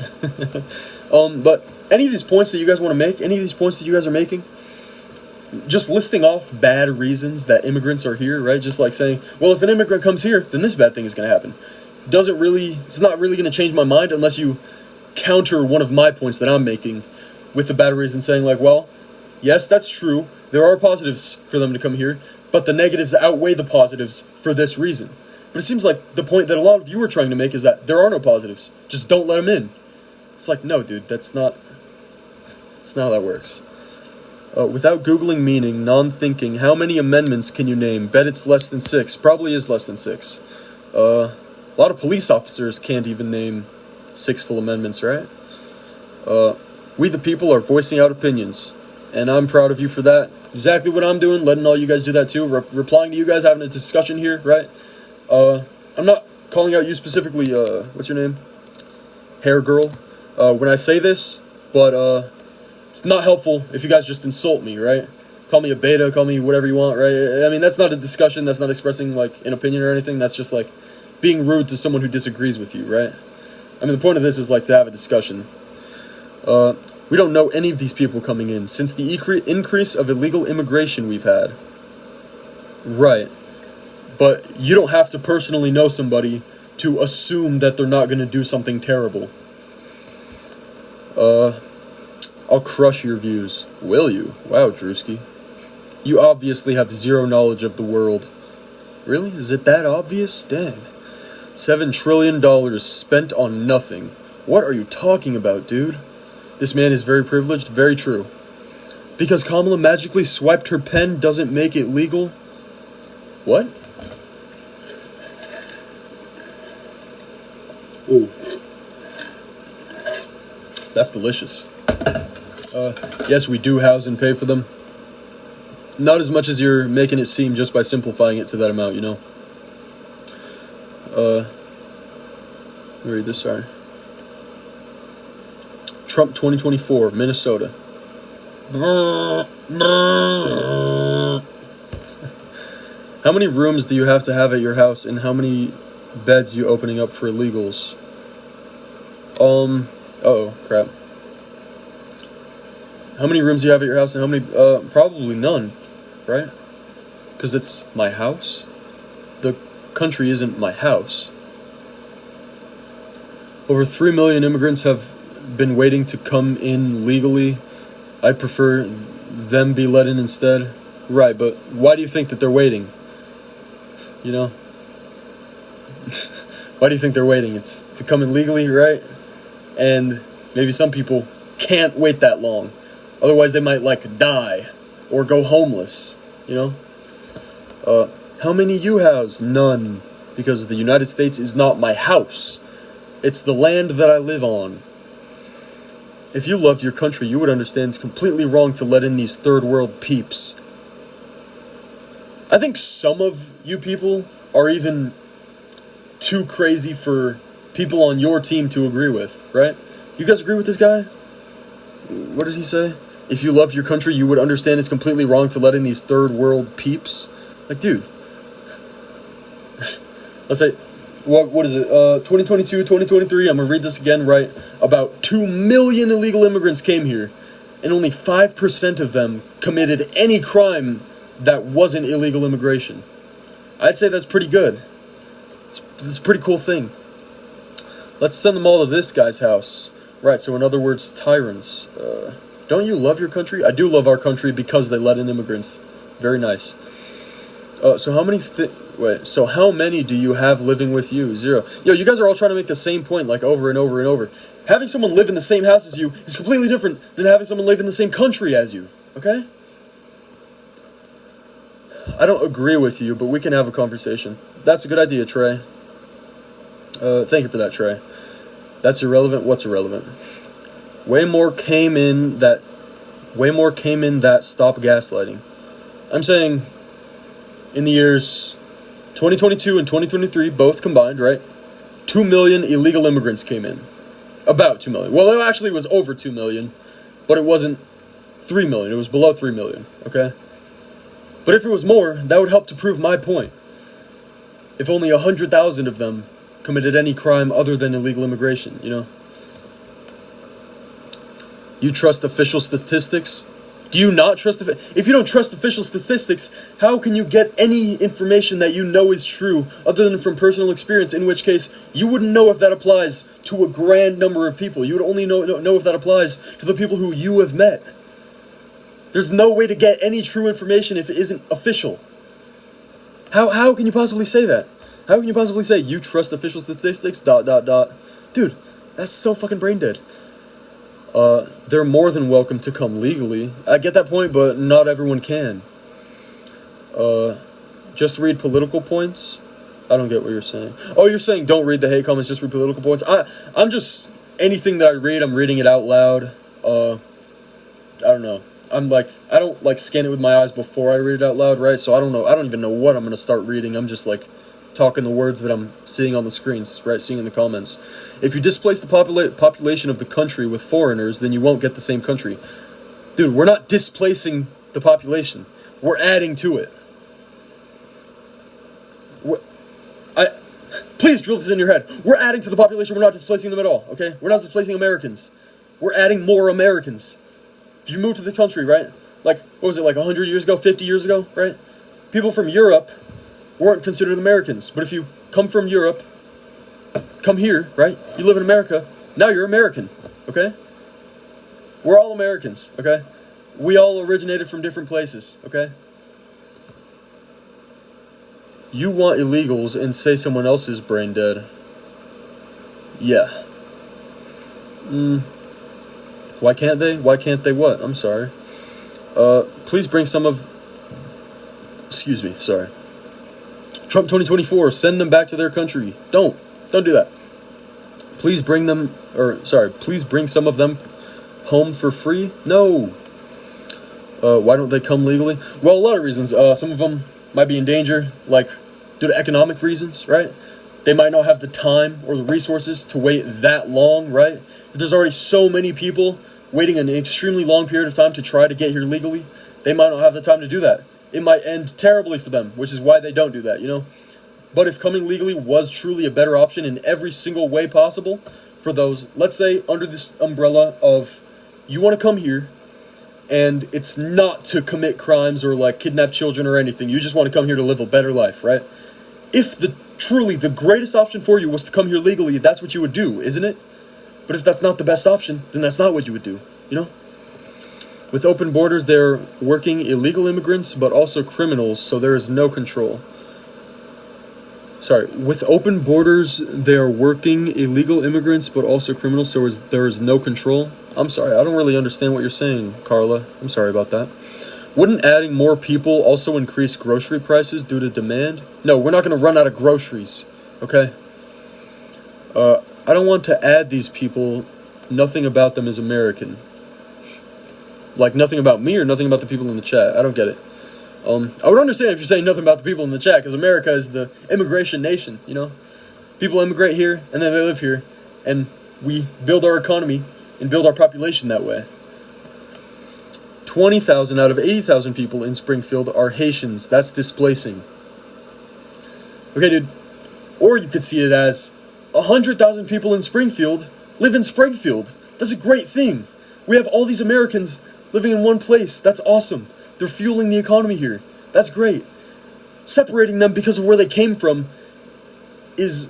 But any of these points that you guys want to make, any of these points that you guys are making, just listing off bad reasons that immigrants are here, right? Just like saying, well, if an immigrant comes here, then this bad thing is going to happen. It's not really going to change my mind unless you counter one of my points that I'm making with the bad reason, saying like, well, yes, that's true. There are positives for them to come here, but the negatives outweigh the positives for this reason. But it seems like the point that a lot of you are trying to make is that there are no positives. Just don't let them in. It's like, no, dude, that's not how that works. Without Googling meaning, non-thinking, how many amendments can you name? Bet it's less than 6. Probably is less than 6. A lot of police officers can't even name 6 full amendments, right? We the people are voicing out opinions, and I'm proud of you for that. Exactly what I'm doing, letting all you guys do that too. Replying to you guys, having a discussion here, right? I'm not calling out you specifically, what's your name? Hair girl. When I say this, but, it's not helpful if you guys just insult me, right? Call me a beta, call me whatever you want, right? I mean, that's not a discussion, that's not expressing, like, an opinion or anything, that's just, like, being rude to someone who disagrees with you, right? I mean, the point of this is, like, to have a discussion. We don't know any of these people coming in since the increase of illegal immigration we've had. Right. But you don't have to personally know somebody to assume that they're not going to do something terrible. I'll crush your views. Will you? Wow, Drewski. You obviously have zero knowledge of the world. Really? Is it that obvious? Dang. $7 trillion spent on nothing. What are you talking about, dude? This man is very privileged. Very true. Because Kamala magically swiped her pen doesn't make it legal? What? Ooh. That's delicious. Yes, we do house and pay for them. Not as much as you're making it seem just by simplifying it to that amount, you know? Let me read this, sorry. Trump 2024, Minnesota. How many rooms do you have to have at your house, and how many beds you opening up for illegals? Uh-oh, crap. How many rooms do you have at your house, and how many, probably none, right? Because it's my house. The country isn't my house. Over 3 million immigrants have been waiting to come in legally. I prefer them be let in instead. Right, but why do you think that they're waiting? You know? Why do you think they're waiting? It's to come in legally, right? And maybe some people can't wait that long. Otherwise they might, like, die or go homeless, you know? How many you house? None. Because the United States is not my house. It's the land that I live on. If you loved your country, you would understand it's completely wrong to let in these third world peeps. I think some of you people are even too crazy for people on your team to agree with, right? You guys agree with this guy? What did he say? If you loved your country, you would understand it's completely wrong to let in these third world peeps. Like, dude. Let's say, what is it? 2022, 2023, I'm going to read this again, right? About 2 million illegal immigrants came here, and only 5% of them committed any crime that wasn't illegal immigration. I'd say that's pretty good. It's a pretty cool thing. Let's send them all to this guy's house. Right, so in other words, tyrants. Don't you love your country? I do love our country because they let in immigrants. Very nice. So how many do you have living with you? 0. Yo, you guys are all trying to make the same point, like, over and over and over. Having someone live in the same house as you is completely different than having someone live in the same country as you, okay? I don't agree with you, but we can have a conversation. That's a good idea, Trey. Thank you for that, Trey. That's irrelevant. What's irrelevant? Way more came in that stop gaslighting. I'm saying in the years 2022 and 2023, both combined, right? 2 million illegal immigrants came in. About 2 million. Well, it actually was over 2 million, but it wasn't 3 million. It was below 3 million, okay? But if it was more, that would help to prove my point. If only 100,000 of them committed any crime other than illegal immigration, you know? You trust official statistics? Do you not trust if you don't trust official statistics, how can you get any information that you know is true other than from personal experience, in which case you wouldn't know if that applies to a grand number of people. You would only know if that applies to the people who you have met. There's no way to get any true information if it isn't official. How can you possibly say that? How can you possibly say you trust official statistics, ... Dude, that's so fucking brain dead. They're more than welcome to come legally. I get that point, but not everyone can. Just read political points? I don't get what you're saying. Oh, you're saying don't read the hate comments, just read political points? I'm just, anything that I read, I'm reading it out loud. I don't know. I don't, like, scan it with my eyes before I read it out loud, right? So I don't know. I don't even know what I'm going to start reading. I'm just, like, talking the words that I'm seeing on the screens, right? Seeing in the comments. If you displace the population of the country with foreigners, then you won't get the same country. Dude, we're not displacing the population. We're adding to it. Please drill this in your head. We're adding to the population. We're not displacing them at all, okay? We're not displacing Americans. We're adding more Americans. If you move to the country, right? Like, what was it, like 100 years ago, 50 years ago, right? People from Europe weren't considered Americans. But if you come from Europe, come here, right? You live in America, now you're American, okay? We're all Americans, okay? We all originated from different places, okay? You want illegals and say someone else is brain dead. Yeah. Why can't they? Why can't they what? I'm sorry. Please bring some of... Excuse me, sorry. Trump 2024, send them back to their country. Don't do that. Please bring them, please bring some of them home for free? No. Why don't they come legally? Well, a lot of reasons. Some of them might be in danger, like due to economic reasons, right? They might not have the time or the resources to wait that long, right? If there's already so many people waiting an extremely long period of time to try to get here legally, they might not have the time to do that. It might end terribly for them, which is why they don't do that, you know? But if coming legally was truly a better option in every single way possible for those, let's say, under this umbrella of you want to come here, and it's not to commit crimes or, like, kidnap children or anything. You just want to come here to live a better life, right? If truly the greatest option for you was to come here legally, that's what you would do, isn't it? But if that's not the best option, then that's not what you would do, you know? With open borders, they're working illegal immigrants, but also criminals, so there is no control. With open borders, they are working illegal immigrants, but also criminals, so there is no control. I'm sorry, I don't really understand what you're saying, Carla. I'm sorry about that. Wouldn't adding more people also increase grocery prices due to demand? No, we're not going to run out of groceries, okay? I don't want to add these people. Nothing about them is American. Like, nothing about me or nothing about the people in the chat. I don't get it. I would understand if you're saying nothing about the people in the chat, because America is the immigration nation, you know? People immigrate here, and then they live here, and we build our economy and build our population that way. 20,000 out of 80,000 people in Springfield are Haitians. That's displacing. Okay, dude. Or you could see it as 100,000 people in Springfield live in Springfield. That's a great thing. We have all these Americans living in one place. That's awesome. They're fueling the economy here. That's great. Separating them because of where they came from is...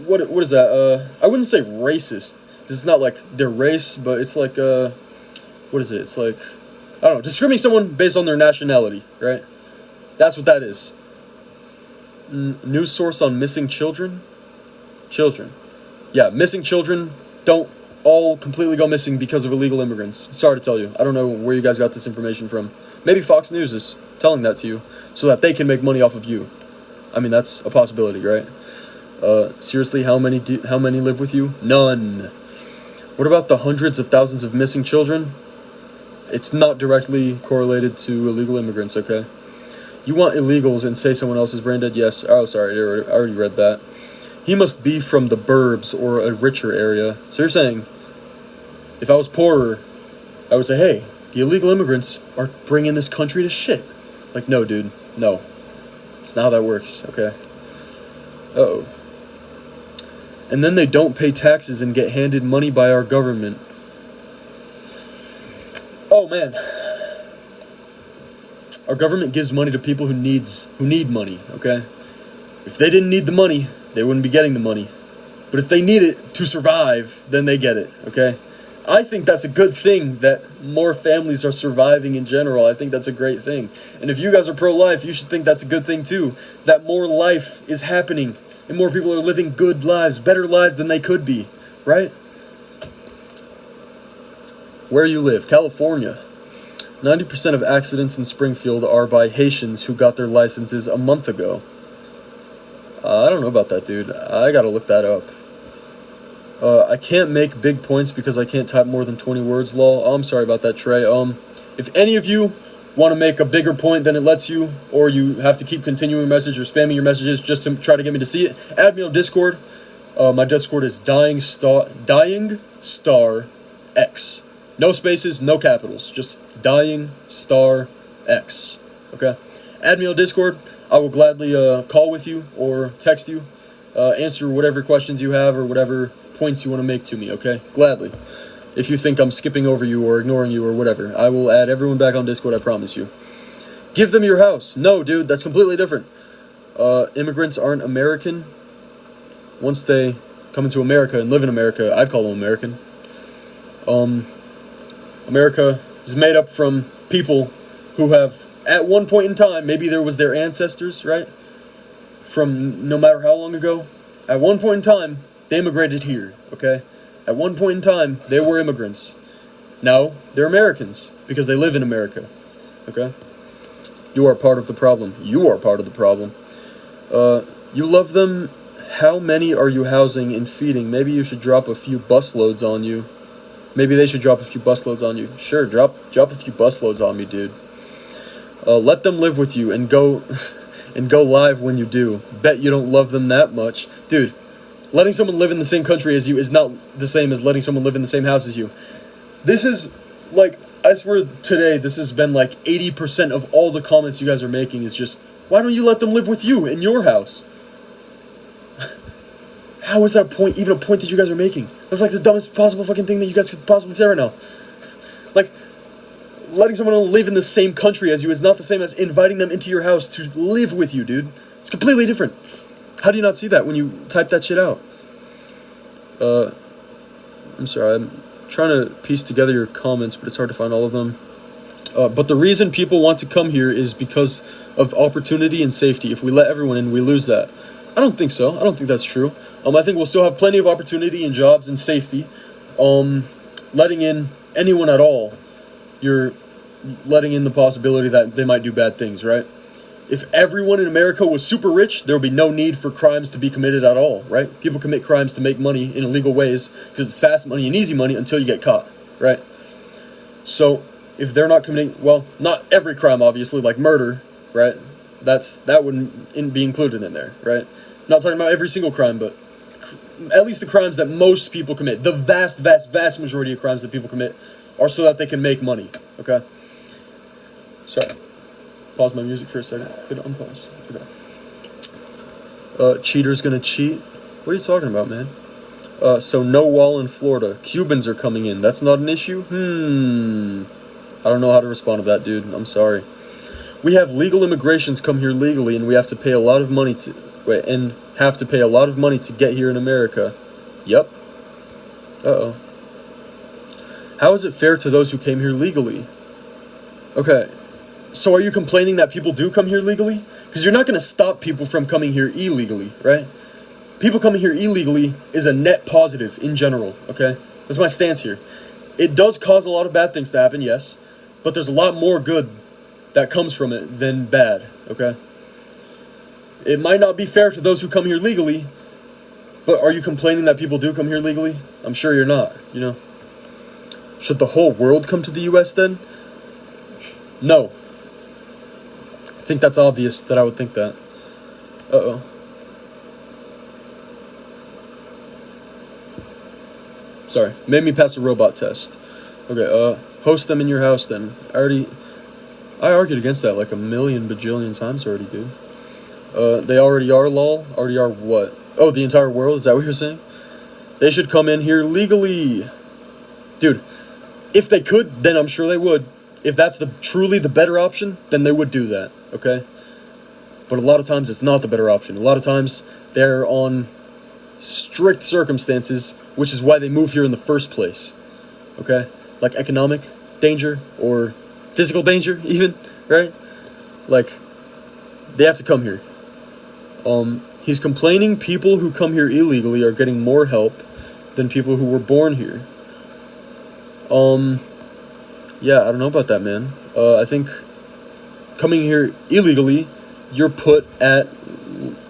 What is that? I wouldn't say racist. It's not like their race, but it's like... what is it? It's like... I don't know. Discriminating someone based on their nationality, right? That's what that is. News source on missing children? Children. Yeah, missing children don't all completely go missing because of illegal immigrants. Sorry to tell you. I don't know where you guys got this information from. Maybe Fox News is telling that to you so that they can make money off of you. I mean, that's a possibility, right? Seriously, how many live with you? None. What about the hundreds of thousands of missing children? It's not directly correlated to illegal immigrants, okay? You want illegals and say someone else is brain dead? Yes. Oh, sorry, I already read that. He must be from the burbs or a richer area. So you're saying, if I was poorer, I would say, hey, the illegal immigrants are bringing this country to shit. Like, no, dude, no. It's not how that works, okay? Uh-oh. And then they don't pay taxes and get handed money by our government. Oh, man. Our government gives money to people who need money, okay? If they didn't need the money, they wouldn't be getting the money. But if they need it to survive, then they get it, okay? I think that's a good thing that more families are surviving in general. I think that's a great thing. And if you guys are pro-life, you should think that's a good thing too. That more life is happening and more people are living good lives, better lives than they could be, right? Where you live, California. 90% of accidents in Springfield are by Haitians who got their licenses a month ago. I don't know about that, dude. I gotta look that up. I can't make big points because I can't type more than 20 words, lol. Oh, I'm sorry about that, Trey. If any of you want to make a bigger point than it lets you, or you have to keep continuing message or spamming your messages just to try to get me to see it, add me on Discord. My Discord is Dying Star X. No spaces, no capitals, just Dying Star X. Okay? Add me on Discord. I will gladly call with you or text you, answer whatever questions you have or whatever points you want to make to me, okay? Gladly. If you think I'm skipping over you or ignoring you or whatever, I will add everyone back on Discord, I promise you. Give them your house. No, dude, that's completely different. Immigrants aren't American. Once they come into America and live in America, I'd call them American. America is made up from people who have, at one point in time, maybe there was their ancestors, right? From no matter how long ago, at one point in time, they immigrated here, okay? At one point in time, they were immigrants. Now, they're Americans, because they live in America, okay? You are part of the problem. You are part of the problem. You love them. How many are you housing and feeding? Maybe you should drop a few busloads on you. Maybe they should drop a few busloads on you. Sure, drop a few busloads on me, dude. Let them live with you and go and go live when you do. Bet you don't love them that much. Dude, letting someone live in the same country as you is not the same as letting someone live in the same house as you. This is, like, I swear today, this has been like 80% of all the comments you guys are making is just, why don't you let them live with you in your house? How is that even a point that you guys are making? That's like the dumbest possible fucking thing that you guys could possibly say right now. Like, letting someone live in the same country as you is not the same as inviting them into your house to live with you, dude. It's completely different. How do you not see that when you type that shit out? I'm sorry, I'm trying to piece together your comments, but it's hard to find all of them. But the reason people want to come here is because of opportunity and safety. If we let everyone in, we lose that. I don't think so. I don't think that's true. I think we'll still have plenty of opportunity and jobs and safety. Letting in anyone at all, you're letting in the possibility that they might do bad things, right? If everyone in America was super rich, there would be no need for crimes to be committed at all, right? People commit crimes to make money in illegal ways because it's fast money and easy money until you get caught, right? So if they're not committing, well, not every crime, obviously, like murder, right? That wouldn't be included in there, right? Not talking about every single crime, but at least the crimes that most people commit, the vast, vast, vast majority of crimes that people commit are so that they can make money, okay? Sorry. Pause my music for a second. Good, unpause. Okay. Cheater's gonna cheat? What are you talking about, man? So no wall in Florida. Cubans are coming in. That's not an issue? I don't know how to respond to that, dude. I'm sorry. We have legal immigrations come here legally, and we have to pay a lot of money to get here in America. Yep. Uh-oh. How is it fair to those who came here legally? Okay. So are you complaining that people do come here legally? Because you're not going to stop people from coming here illegally, right? People coming here illegally is a net positive in general, okay? That's my stance here. It does cause a lot of bad things to happen, yes, but there's a lot more good that comes from it than bad, okay? It might not be fair to those who come here legally, but are you complaining that people do come here legally? I'm sure you're not, you know? Should the whole world come to the US then? No. I think that's obvious that I would think that. Uh-oh. Sorry, made me pass a robot test. Okay, host them in your house then. I argued against that like a million bajillion times already, dude. They already are, lol. Already are what? Oh, the entire world? Is that what you're saying? They should come in here legally. Dude, if they could, then I'm sure they would. If that's truly the better option, then they would do that, okay? But a lot of times it's not the better option. A lot of times they're on strict circumstances, which is why they move here in the first place, okay? Like economic danger or physical danger even, right? Like, they have to come here. He's complaining people who come here illegally are getting more help than people who were born here. Yeah, I don't know about that, man. I think coming here illegally, you're put at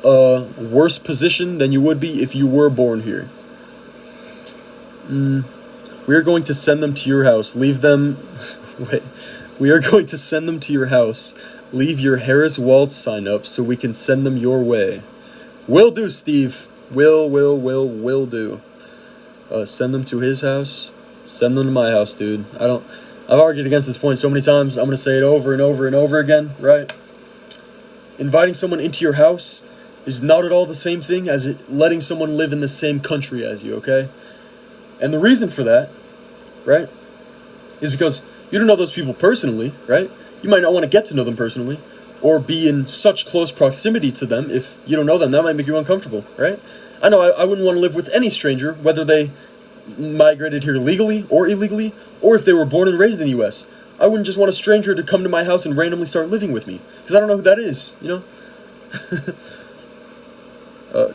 a worse position than you would be if you were born here. We are going to send them to your house. Leave them... Wait. We are going to send them to your house. Leave your Harris Waltz sign up so we can send them your way. Will do, Steve. Will do. Send them to his house. Send them to my house, dude. I've argued against this point so many times. I'm going to say it over and over and over again, right? Inviting someone into your house is not at all the same thing as letting someone live in the same country as you, okay? And the reason for that, right, is because you don't know those people personally, right? You might not want to get to know them personally or be in such close proximity to them if you don't know them. That might make you uncomfortable, right? I know I wouldn't want to live with any stranger, whether they migrated here legally or illegally, or if they were born and raised in the U.S. I wouldn't just want a stranger to come to my house and randomly start living with me, because I don't know who that is, you know?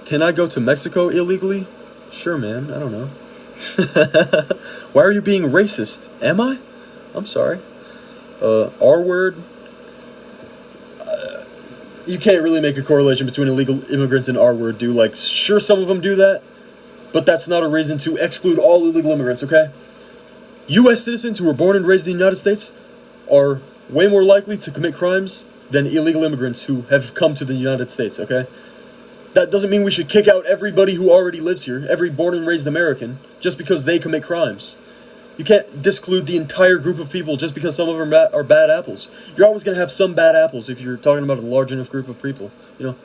Can I go to Mexico illegally? Sure, man, I don't know. Why are you being racist? Am I? I'm sorry. R-word? You can't really make a correlation between illegal immigrants and R-word, dude. Like, sure, some of them do that, but that's not a reason to exclude all illegal immigrants, okay? U.S. citizens who were born and raised in the United States are way more likely to commit crimes than illegal immigrants who have come to the United States, okay? That doesn't mean we should kick out everybody who already lives here, every born and raised American, just because they commit crimes. You can't disclude the entire group of people just because some of them are bad apples. You're always going to have some bad apples if you're talking about a large enough group of people, you know?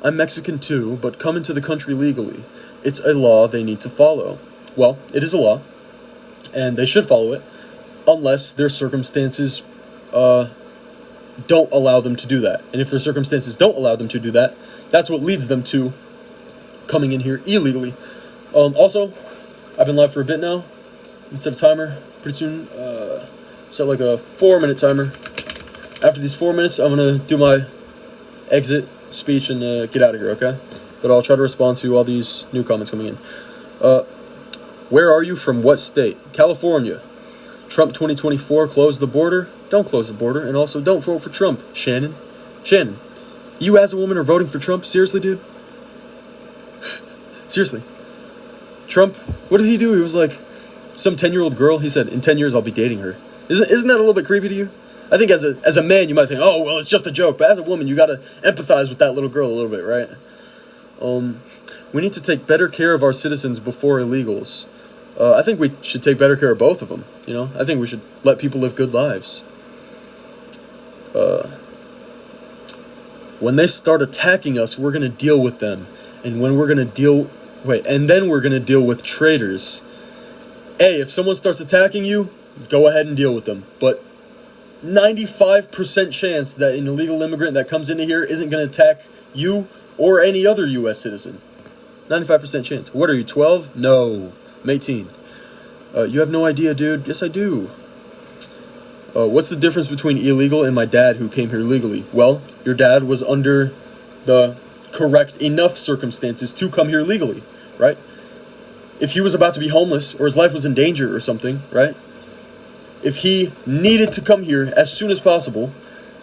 I'm Mexican too, but come into the country legally. It's a law they need to follow. Well, it is a law, and they should follow it, unless their circumstances don't allow them to do that. And if their circumstances don't allow them to do that, that's what leads them to coming in here illegally. Also, I've been live for a bit now. Set a timer pretty soon. Set like a 4-minute timer. After these 4 minutes, I'm gonna do my exit speech and get out of here, okay? But I'll try to respond to all these new comments coming in. Where are you from? What state? California. Trump 2024, close the border. Don't close the border, and also don't vote for Trump. Shannon, you as a woman are voting for Trump? Seriously, dude? Seriously. Trump, what did he do? He was like, some 10-year-old girl, he said, in 10 years I'll be dating her. Isn't that a little bit creepy to you? I think as a man you might think, oh, well, it's just a joke. But as a woman, you gotta empathize with that little girl a little bit, right? We need to take better care of our citizens before illegals. I think we should take better care of both of them, you know? I think we should let people live good lives. When they start attacking us, we're gonna deal with them. And then we're gonna deal with traitors. Hey, if someone starts attacking you, go ahead and deal with them. But 95% chance that an illegal immigrant that comes into here isn't going to attack you or any other U.S. citizen. 95% chance. What are you, 12? No, I'm 18. You have no idea, dude. Yes, I do. What's the difference between illegal and my dad who came here legally? Well, your dad was under the correct enough circumstances to come here legally, right? If he was about to be homeless or his life was in danger or something, right? If he needed to come here as soon as possible,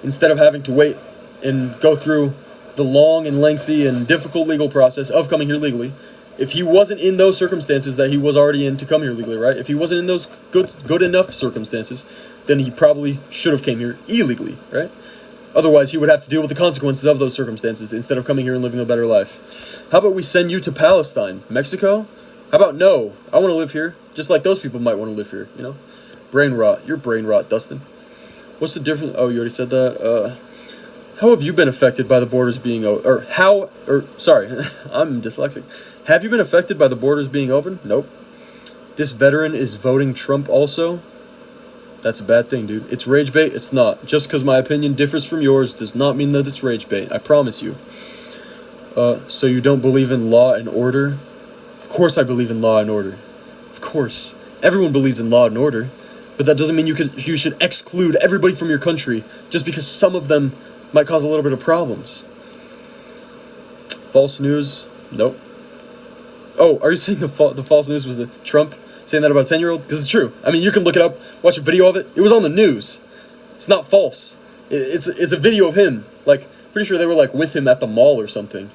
instead of having to wait and go through the long and lengthy and difficult legal process of coming here legally, if he wasn't in those circumstances that he was already in to come here legally, right? If he wasn't in those good enough circumstances, then he probably should have came here illegally, right? Otherwise, he would have to deal with the consequences of those circumstances instead of coming here and living a better life. How about we send you to Palestine? Mexico? How about no? I want to live here, just like those people might want to live here, you know? Brain rot. You're brain rot, Dustin. What's the difference? Oh, you already said that. How have you been affected by the borders being sorry, I'm dyslexic. Have you been affected by the borders being open? Nope. This veteran is voting Trump also. That's a bad thing, dude. It's rage bait. It's not. Just because my opinion differs from yours does not mean that it's rage bait. I promise you. So you don't believe in law and order? Of course I believe in law and order. Of course. Everyone believes in law and order. But that doesn't mean you should exclude everybody from your country just because some of them might cause a little bit of problems. False news? Nope. Oh, are you saying the false news was the Trump saying that about a 10-year-old? Because it's true. I mean, you can look it up, watch a video of it. It was on the news. It's not false. It's a video of him. Like, pretty sure they were, like, with him at the mall or something.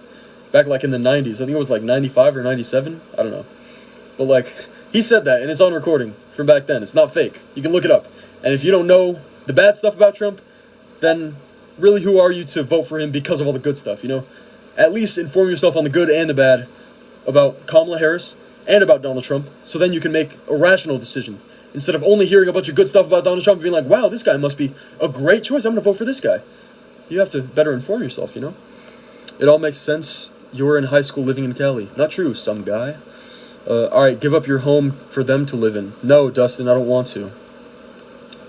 Back, like, in the 90s. I think it was, like, 95 or 97. I don't know. But, like, he said that, and it's on recording from back then. It's not fake. You can look it up. And if you don't know the bad stuff about Trump, then really who are you to vote for him because of all the good stuff, you know? At least inform yourself on the good and the bad about Kamala Harris and about Donald Trump, so then you can make a rational decision. Instead of only hearing a bunch of good stuff about Donald Trump and being like, wow, this guy must be a great choice, I'm going to vote for this guy. You have to better inform yourself, you know? It all makes sense. You were in high school living in Cali. Not true, some guy. Alright, give up your home for them to live in. No, Dustin, I don't want to.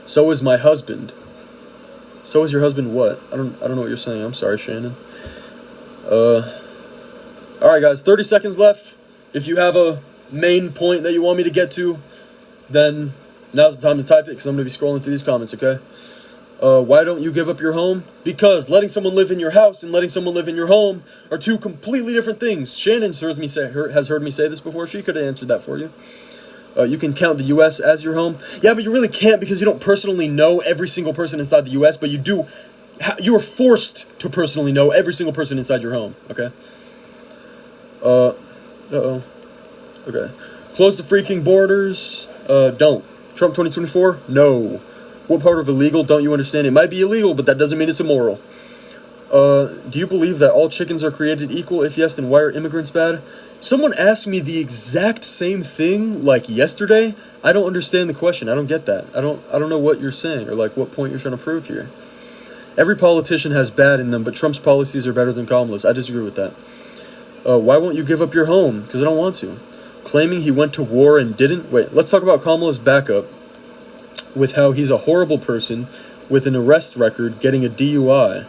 So is my husband. So is your husband what? I don't know what you're saying. I'm sorry, Shannon. Alright, guys, 30 seconds left. If you have a main point that you want me to get to, then now's the time to type it, because I'm going to be scrolling through these comments, okay? Why don't you give up your home? Because letting someone live in your house and letting someone live in your home are two completely different things. Shannon has heard me say this before. She could have answered that for you. You can count the U.S. as your home. Yeah, but you really can't because you don't personally know every single person inside the U.S., but you do. You are forced to personally know every single person inside your home, okay? Okay. Close the freaking borders. Don't. Trump 2024? No. What part of illegal don't you understand? It might be illegal, but that doesn't mean it's immoral. Do you believe that all chickens are created equal? If yes, then why are immigrants bad? Someone asked me the exact same thing, like, yesterday. I don't understand the question. I don't get that. I don't know what you're saying, or, like, what point you're trying to prove here. Every politician has bad in them, but Trump's policies are better than Kamala's. I disagree with that. Why won't you give up your home? Because I don't want to. Claiming he went to war and didn't? Wait, let's talk about Kamala's backup with how he's a horrible person with an arrest record getting a DUI.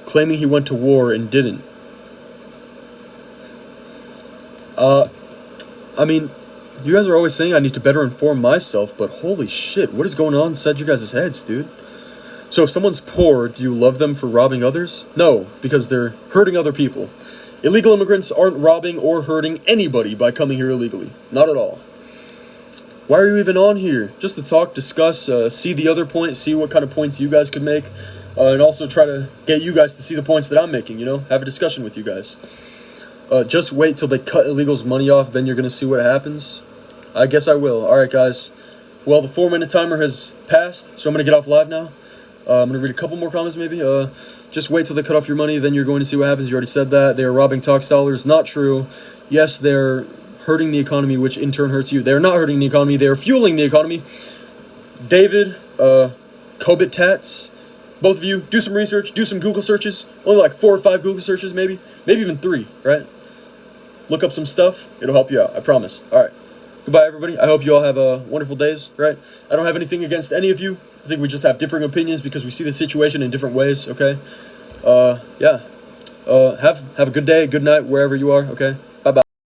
Claiming he went to war and didn't. I mean, you guys are always saying I need to better inform myself, but holy shit, what is going on inside you guys' heads, dude? So if someone's poor, do you love them for robbing others? No, because they're hurting other people. Illegal immigrants aren't robbing or hurting anybody by coming here illegally. Not at all. Why are you even on here? Just to talk, discuss, see the other points, see what kind of points you guys could make, and also try to get you guys to see the points that I'm making, you know? Have a discussion with you guys. Just wait till they cut illegals' money off, then you're going to see what happens. I guess I will. Alright, guys. Well, the 4-minute timer has passed, so I'm going to get off live now. I'm going to read a couple more comments, maybe. Just wait till they cut off your money, then you're going to see what happens. You already said that. They are robbing tax dollars. Not true. Yes, they're hurting the economy, which in turn hurts you. They're not hurting the economy. They are fueling the economy. David, Kobitats, both of you, do some research. Do some Google searches. Only like 4 or 5 Google searches, maybe. Maybe even 3, right? Look up some stuff. It'll help you out. I promise. All right. Goodbye, everybody. I hope you all have wonderful days, right? I don't have anything against any of you. I think we just have differing opinions because we see the situation in different ways, okay? Yeah. Have a good day, good night, wherever you are, okay?